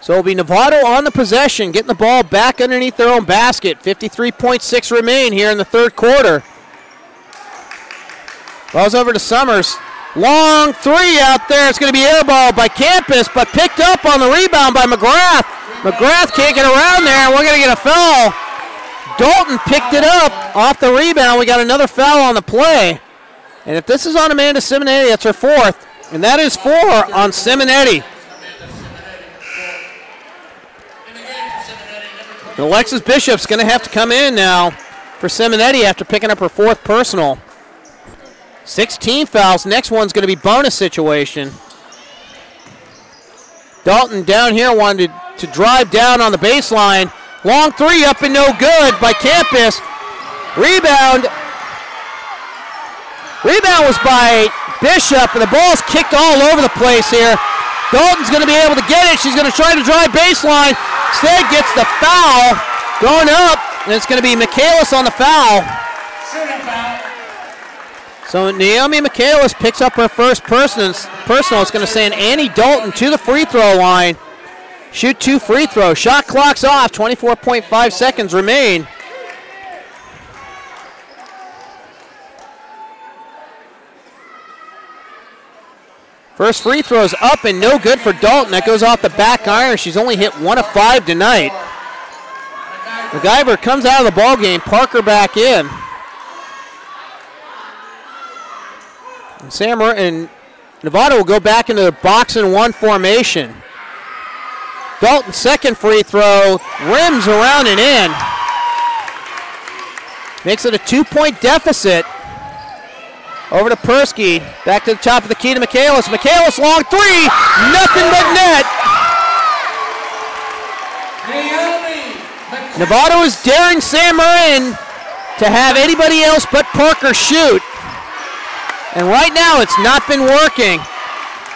So it'll be Novato on the possession, getting the ball back underneath their own basket. 53.6 remain here in the third quarter. Ball's over to Summers. Long three out there. It's going to be airballed by Campus, but picked up on the rebound by McGrath. McGrath can't get around there, and we're going to get a foul. Dalton picked it up off the rebound. We got another foul on the play. And if this is on Amanda Simonetti, that's her fourth. And that is 4 on Simonetti. And Alexis Bishop's going to have to come in now for Simonetti after picking up her fourth personal. 16 fouls. Next one's going to be bonus situation. Dalton down here wanted to drive down on the baseline. Long three up and no good by Campus. Rebound. Rebound was by Bishop, and the ball's kicked all over the place here. Dalton's going to be able to get it. She's going to try to drive baseline. Instead gets the foul going up, and it's going to be Michaelis on the foul. So Naomi Michaelis picks up her first personal. It's going to send Annie Dalton to the free throw line. Shoot 2 free throws. Shot clock's off. 24.5 seconds remain. First free throw's up and no good for Dalton. That goes off the back iron. She's only hit 1 of 5 tonight. MacGyver comes out of the ball game. Parker back in. And Novato will go back into the box and one formation. Dalton's second free throw rims around and in. Makes it a 2-point deficit. Over to Persky. Back to the top of the key to Michaelis. Michaelis, long three. Nothing but net. Novato is daring San Marin to have anybody else but Parker shoot. And right now it's not been working.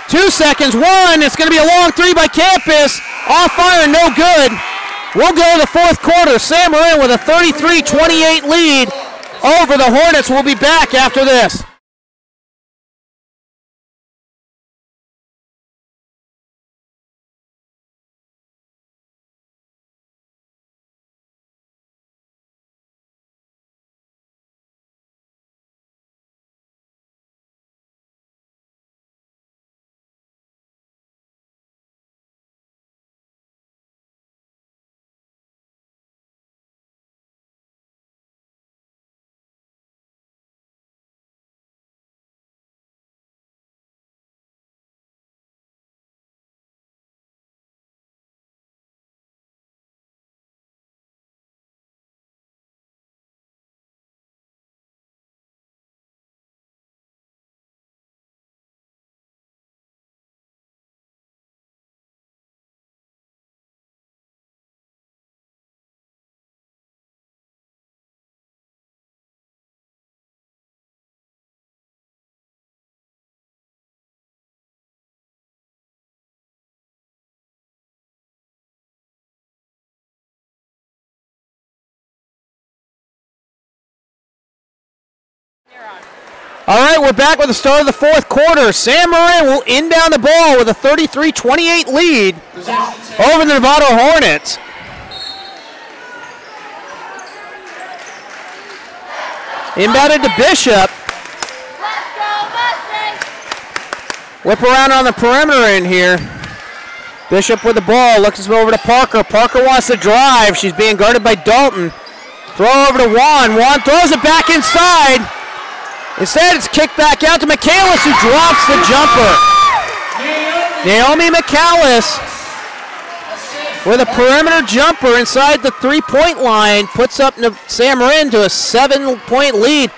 2 seconds, one, it's going to be a long three by Campus. Off fire, no good. We'll go to the fourth quarter. San Marin with a 33-28 lead over the Hornets. We'll be back after this. All right, we're back with the start of the fourth quarter. San Marin will inbound the ball with a 33-28 lead over the Novato Hornets. Inbounded to Bishop. Whip around on the perimeter in here. Bishop with the ball, looks over to Parker. Parker wants to drive. She's being guarded by Dalton. Throw over to Juan. Juan throws it back inside. Instead, it's kicked back out to Michaelis, who drops the jumper. Naomi Michaelis with a perimeter jumper inside the three-point line puts up San Marin to a 7-point lead.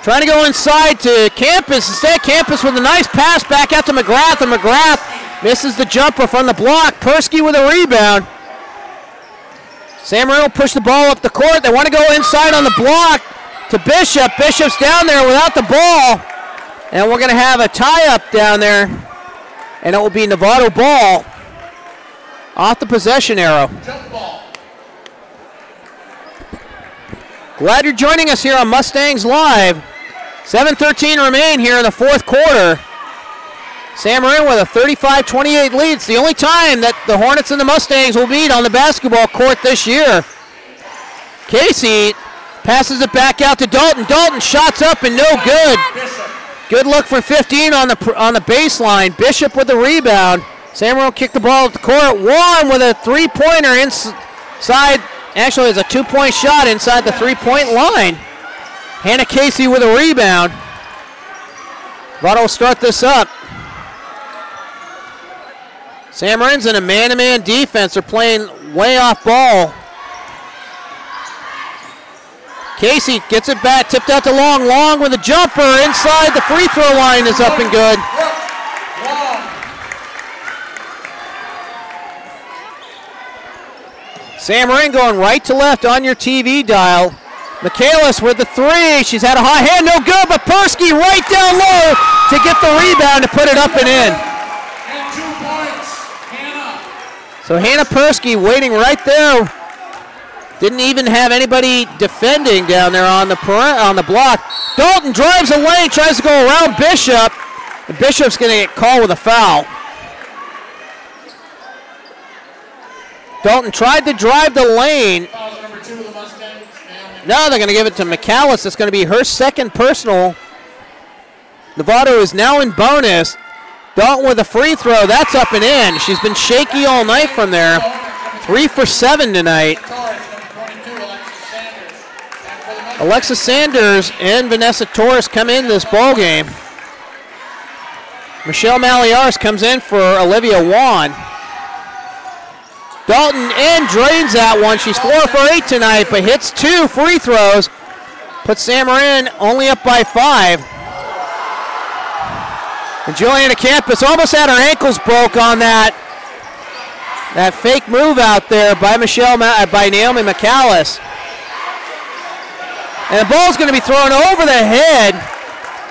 Trying to go inside to Campus. Instead, Campus with a nice pass back out to McGrath, and McGrath misses the jumper from the block. Persky with a rebound. San Marin will push the ball up the court. They want to go inside on the block to Bishop. Bishop's down there without the ball. And we're going to have a tie-up down there. And it will be Novato ball off the possession arrow. Glad you're joining us here on Mustangs Live. 7:13 remain here in the fourth quarter. San Marin with a 35-28 lead. It's the only time that the Hornets and the Mustangs will meet on the basketball court this year. Casey passes it back out to Dalton. Dalton shots up and no good. Good look for 15 on the baseline. Bishop with the rebound. San Marin kicked the ball at the court. Juan with a three-pointer inside. Actually, it's a two-point shot inside the three-point line. Hannah Casey with a rebound. Novato will start this up. San Marin's in a man-to-man defense. They're playing way off ball. Casey gets it back, tipped out to Long. Long with a jumper inside the free throw line is up and good. San Marin going right to left on your TV dial. Michaelis with the three. She's had a hot hand, no good, but Persky right down low to get the rebound to put it up and in. And 2 points, Hannah. So Hannah Persky waiting right there. Didn't even have anybody defending down there on the block. Dalton drives a lane, tries to go around Bishop. And Bishop's going to get called with a foul. Dalton tried to drive the lane. Number 2 of the Mustangs. Now they're going to give it to McAllis. It's going to be her second personal. Novato is now in bonus. Dalton with a free throw. That's up and in. She's been shaky all night from there. 3 for 7 tonight. Alexis Sanders and Vanessa Torres come in this ball game. Michelle Maliaris comes in for Olivia Juan. Dalton and drains that one. She's 4 for 8 tonight, but hits 2 free throws. Puts San Marin only up by 5. And Juliana Campus almost had her ankles broke on that fake move out there by Naomi McAllis. And the ball's going to be thrown over the head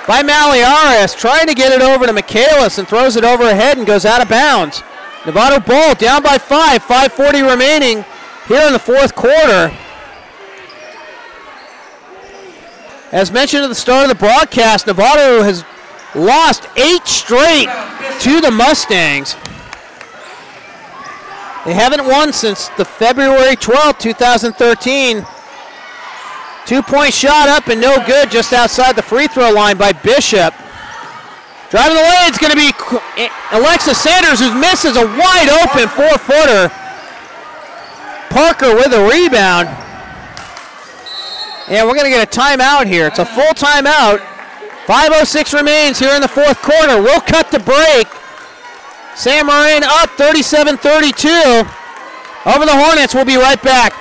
by Maliaris, trying to get it over to McAllis, and throws it over her head and goes out of bounds. Novato ball down by 5, 5:40 remaining here in the fourth quarter. As mentioned at the start of the broadcast, Novato has lost 8 straight to the Mustangs. They haven't won since the February 12, 2013. 2-point shot up and no good just outside the free throw line by Bishop. Driving the lane, it's going to be Alexa Sanders, who misses a wide open 4-footer. Parker with a rebound. And we're going to get a timeout here. It's a full timeout. 5:06 remains here in the fourth quarter. We'll cut the break. San Marin up 37-32 over the Hornets. We'll be right back.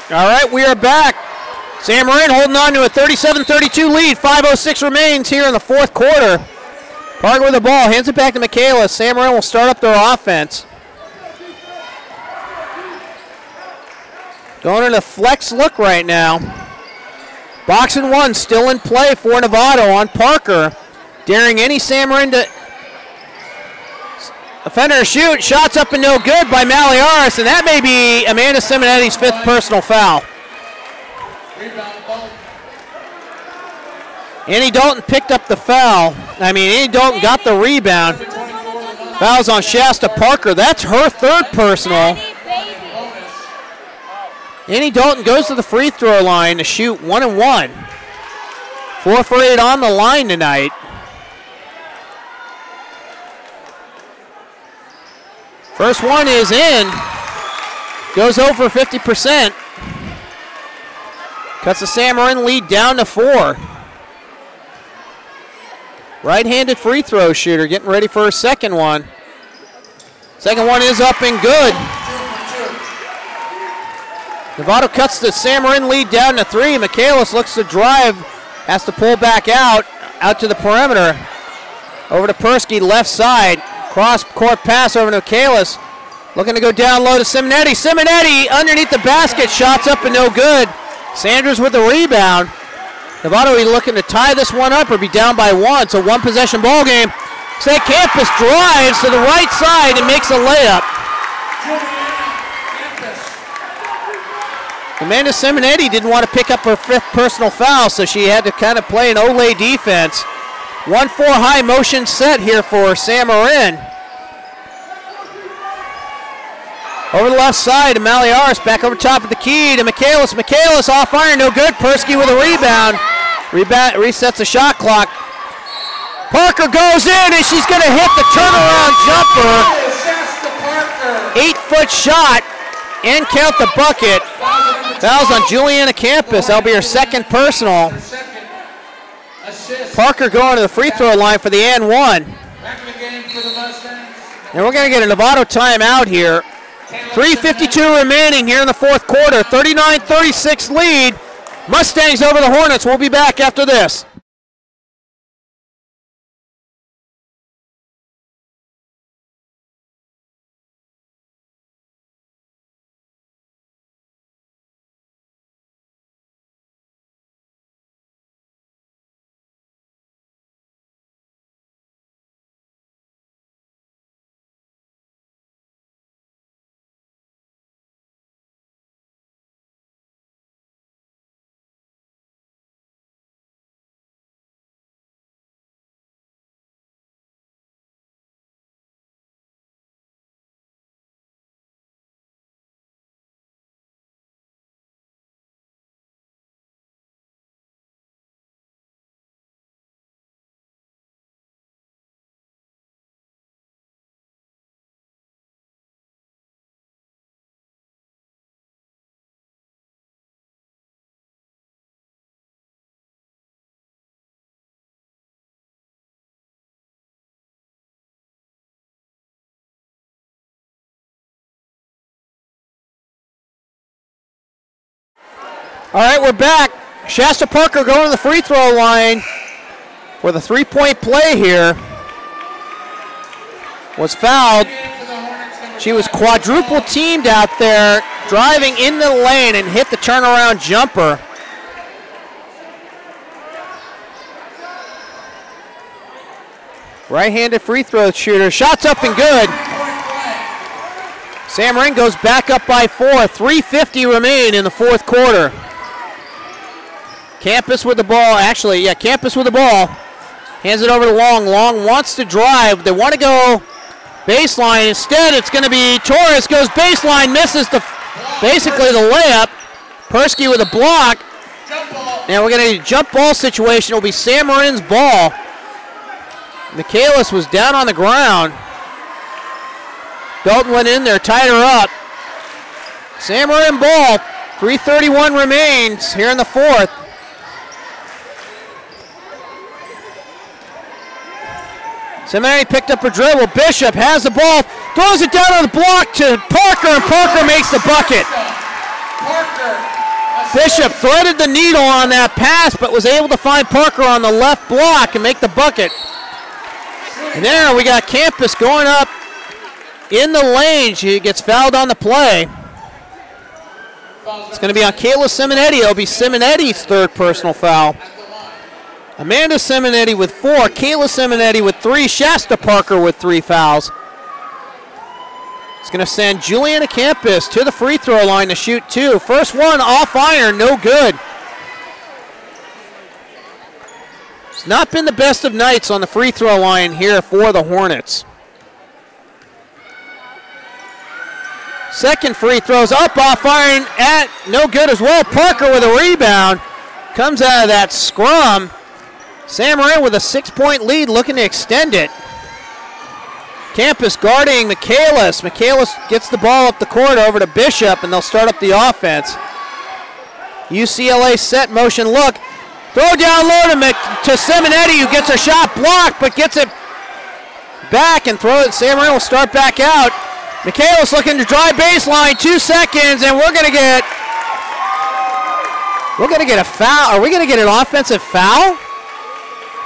All right, we are back. San Marin holding on to a 37-32 lead. 5:06 remains here in the fourth quarter. Parker with the ball, hands it back to McAllis. San Marin will start up their offense. Going in a flex look right now. Box and one still in play for Novato on Parker. Daring any San Marin to offender to shoot. Shots up and no good by Maliaris, and that may be Amanda Simonetti's 5th personal foul. Annie Dalton picked up the foul. Annie Dalton got the rebound. Fouls on Shasta Parker. That's her 3rd personal. Annie Dalton goes to the free throw line to shoot 1 and 1. 4 for 8 on the line tonight. First one is in. Goes over 50%. Cuts the San Marin lead down to 4. Right-handed free throw shooter getting ready for her second one. Second one is up and good. Novato cuts the San Marin lead down to 3. McAllis looks to drive, has to pull back out to the perimeter. Over to Persky, left side. Cross-court pass over to McAllis. Looking to go down low to Simonetti. Simonetti underneath the basket. Shots up and no good. Sanders with the rebound. Novato looking to tie this one up or be down by 1. It's a 1-possession ball game. St. Campus drives to the right side and makes a layup. Amanda Simonetti didn't want to pick up her 5th personal foul, so she had to kind of play an Olay defense. 1-4 high motion set here for San Marin. Over the left side to Maliaris, back over top of the key to McAllis. McAllis off iron, no good. Persky with a rebound. Resets the shot clock. Parker goes in and she's going to hit the turnaround jumper. 8-foot shot and count the bucket. Fouls on Juliana Campus. That'll be her 2nd personal. Parker going to the free throw line for the and 1. And we're going to get a Novato timeout here. 3:52 remaining here in the fourth quarter. 39-36 lead. Mustangs over the Hornets. We'll be back after this. All right, we're back. Shasta Parker going to the free throw line for the three-point play here. Was fouled. She was quadruple teamed out there, driving in the lane and hit the turnaround jumper. Right-handed free throw shooter. Shots up and good. Sam Marin goes back up by 4. 3:50 remain in the fourth quarter. Campus with the ball. Actually, yeah, Campus with the ball. Hands it over to Long. Long wants to drive. They want to go baseline. Instead, it's going to be Torres goes baseline, misses basically the layup. Persky with a block. Now we're going to jump ball situation. It'll be Sam Marin's ball. Michaelis was down on the ground. Dalton went in there, tied her up. Sam Marin ball. 3:31 remains here in the fourth. Cincinnati picked up her dribble. Bishop has the ball, throws it down on the block to Parker, and Parker makes the bucket. Bishop threaded the needle on that pass, but was able to find Parker on the left block and make the bucket. And there we got Campus going up in the lane. She gets fouled on the play. It's going to be on Kayla Simonetti. It'll be Simonetti's third personal foul. Amanda Simonetti with 4, Kayla Simonetti with 3, Shasta Parker with 3 fouls. It's going to send Juliana Campus to the free throw line to shoot 2. First one off iron, no good. It's not been the best of nights on the free throw line here for the Hornets. Second free throws up off iron at no good as well. Parker with a rebound. Comes out of that scrum. Sam Marin with a 6-point lead looking to extend it. Campus guarding Michaelis. Michaelis gets the ball up the court over to Bishop, and they'll start up the offense. UCLA set motion look. Throw down low to Simonetti, who gets a shot blocked, but gets it back and throw it. Sam Marin will start back out. Michaelis looking to drive baseline, 2 seconds, and we're gonna get a foul. Are we gonna get an offensive foul?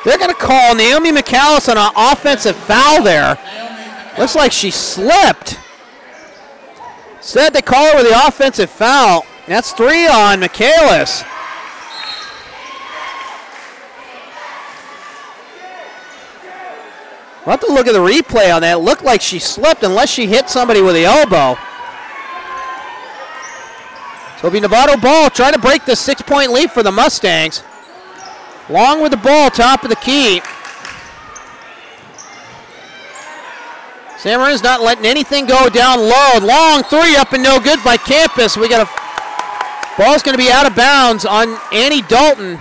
They're gonna call Naomi McAllis on an offensive foul there. Looks like she slipped. Instead, they call her with the offensive foul. That's 3 on McAllis. We'll have to look at the replay on that. It looked like she slipped unless she hit somebody with the elbow. So it'll be Novato ball trying to break the 6-point lead for the Mustangs. Long with the ball, top of the key. Sam Marin's not letting anything go down low. Long 3 up and no good by Campus. We got a ball's going to be out of bounds on Annie Dalton.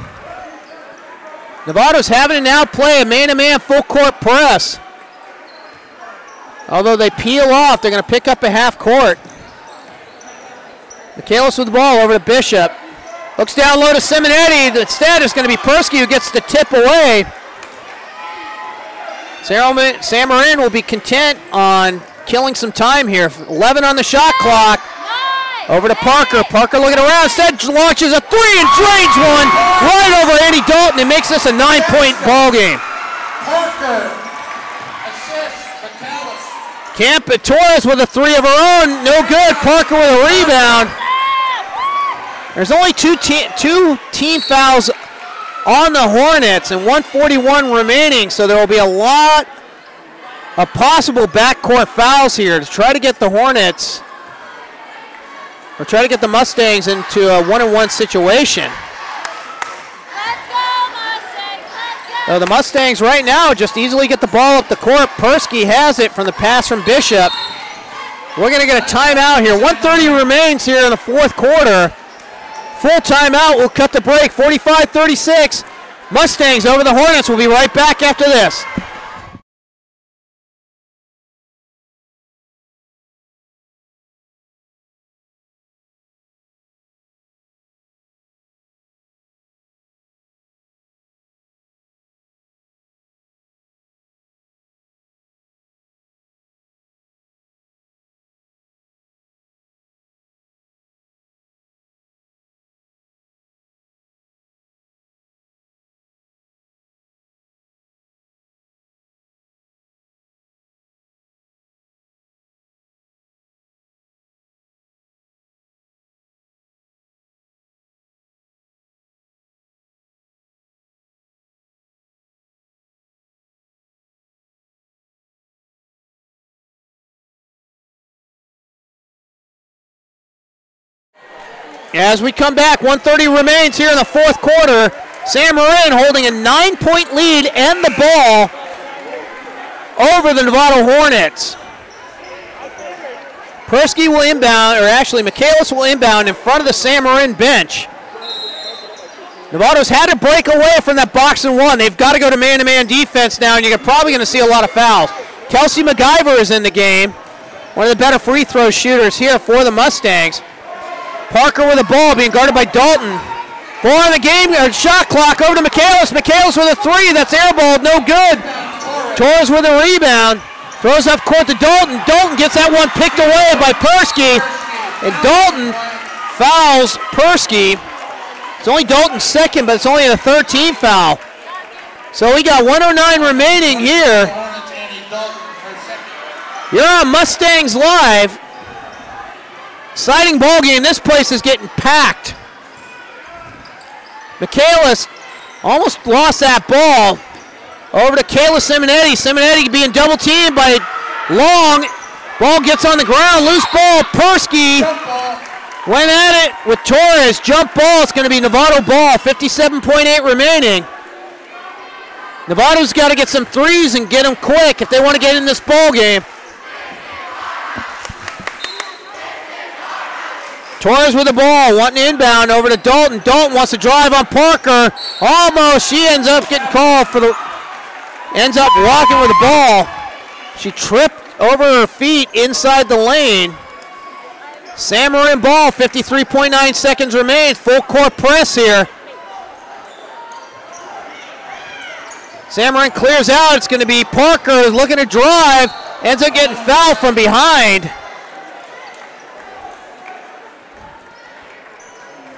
Novato's having an outplay, a man-to-man full court press. Although they peel off, they're going to pick up a half court. Michaelis with the ball over to Bishop. Looks down low to Simonetti. Instead, it's going to be Persky who gets the tip away. Sam Marin will be content on killing some time here. 11 on the shot clock. Over to Parker. Parker looking around. Instead, launches a 3 and drains one right over Annie Dalton. It makes this a 9-point ball game. Parker, assist, McAllis. Torres with a 3 of her own. No good. Parker with a rebound. There's only two team fouls on the Hornets and 1:41 remaining, so there will be a lot of possible backcourt fouls here to try to get the Hornets or try to get the Mustangs into a 1-on-1 situation. Let's go, Mustangs! Let's go! So the Mustangs right now just easily get the ball up the court. Persky has it from the pass from Bishop. We're going to get a timeout here. 1:30 remains here in the fourth quarter. Full timeout. We'll cut the break. 45-36. Mustangs over the Hornets. We'll be right back after this. As we come back, 1:30 remains here in the fourth quarter. San Marin holding a 9-point lead and the ball over the Novato Hornets. Persky will inbound, or actually Michaelis will inbound in front of the San Marin bench. Novato's had to break away from that box and one. They've got to go to man-to-man defense now, and you're probably going to see a lot of fouls. Kelsey MacGyver is in the game, one of the better free throw shooters here for the Mustangs. Parker with the ball, being guarded by Dalton. 4 on the game, shot clock over to Michaelis. Michaelis with a three, that's airballed, no good. Torres with a rebound, throws up court to Dalton. Dalton gets that one picked away by Persky, and Dalton fouls Persky. It's only Dalton's second, but it's only a 13 foul. So we got 109 remaining here. You're on Mustangs Live. Exciting ball game. This place is getting packed. Michaelis almost lost that ball. Over to Kayla Simonetti. Simonetti being double teamed by Long. Ball gets on the ground. Loose ball. Persky went at it with Torres. Jump ball. It's going to be Novato ball. 57.8 remaining. Novato's got to get some threes and get them quick if they want to get in this ball game. Torres with the ball, wanting inbound over to Dalton. Dalton wants to drive on Parker. Almost, she ends up getting called for the, ends up walking with the ball. She tripped over her feet inside the lane. San Marin ball, 53.9 seconds remain. Full court press here. San Marin clears out. It's going to be Parker looking to drive. Ends up getting fouled from behind.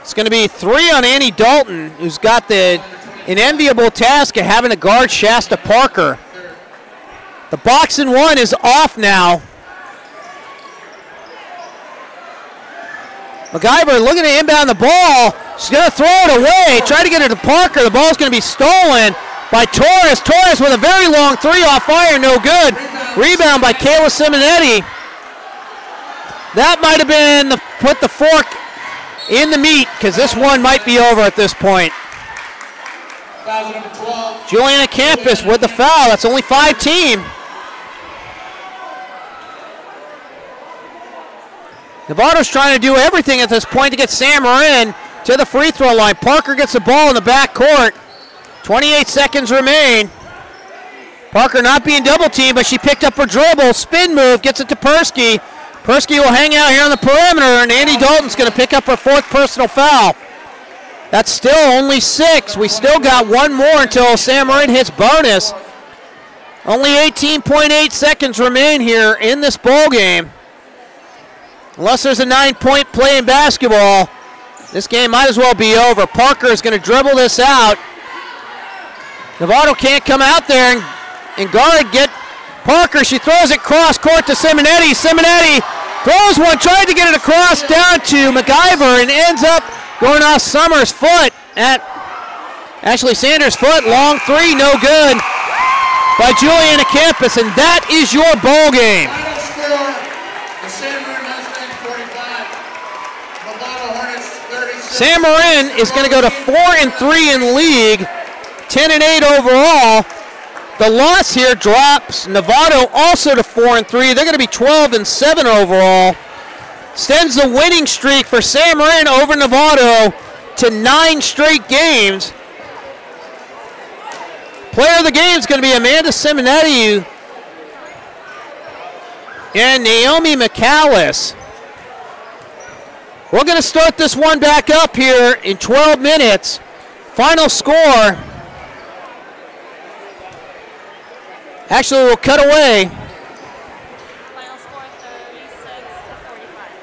It's going to be 3 on Annie Dalton, who's got the enviable task of having to guard Shasta Parker. The box and one is off now. MacGyver looking to inbound the ball. She's going to throw it away. Try to get it to Parker. The ball's going to be stolen by Torres. Torres with a very long three off fire, no good. Rebound by Kayla Simonetti. That might have been put the fork in the meat, because this one might be over at this point. Juliana Campus with the foul. That's only 5-team. Novato's trying to do everything at this point to get San Marin to the free throw line. Parker gets the ball in the back court. 28 seconds remain. Parker not being double teamed, but she picked up her dribble. Spin move, gets it to Persky. Persky will hang out here on the perimeter, and Andy Dalton's going to pick up her 4th personal foul. That's still only 6. We still got one more until San Marin hits bonus. Only 18.8 seconds remain here in this ball game. Unless there's a 9-point play in basketball, this game might as well be over. Parker is going to dribble this out. Novato can't come out there and guard, get Parker. She throws it cross court to Simonetti. Simonetti throws one, tried to get it across down to MacGyver, and ends up going off Summers' foot at Ashley Sanders' foot. Long three, no good by Juliana Campus, and that is your ball game. San Marin is going to go to 4-3 in league, 10-8 overall. The loss here drops Novato also to 4-3. They're going to be 12-7 overall. Extends the winning streak for San Marin over Novato to 9 straight games. Player of the game is going to be Amanda Simonetti and Naomi McAllis. We're going to start this one back up here in 12 minutes. Final score. Actually, we'll cut away. Final score 36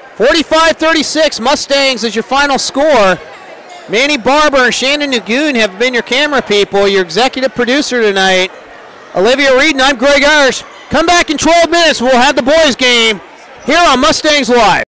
to 45. 45-36, Mustangs is your final score. Manny Barber and Shannon Nagoon have been your camera people, your executive producer tonight. Olivia Reed and I'm Greg Irish. Come back in 12 minutes. We'll have the boys game here on Mustangs Live.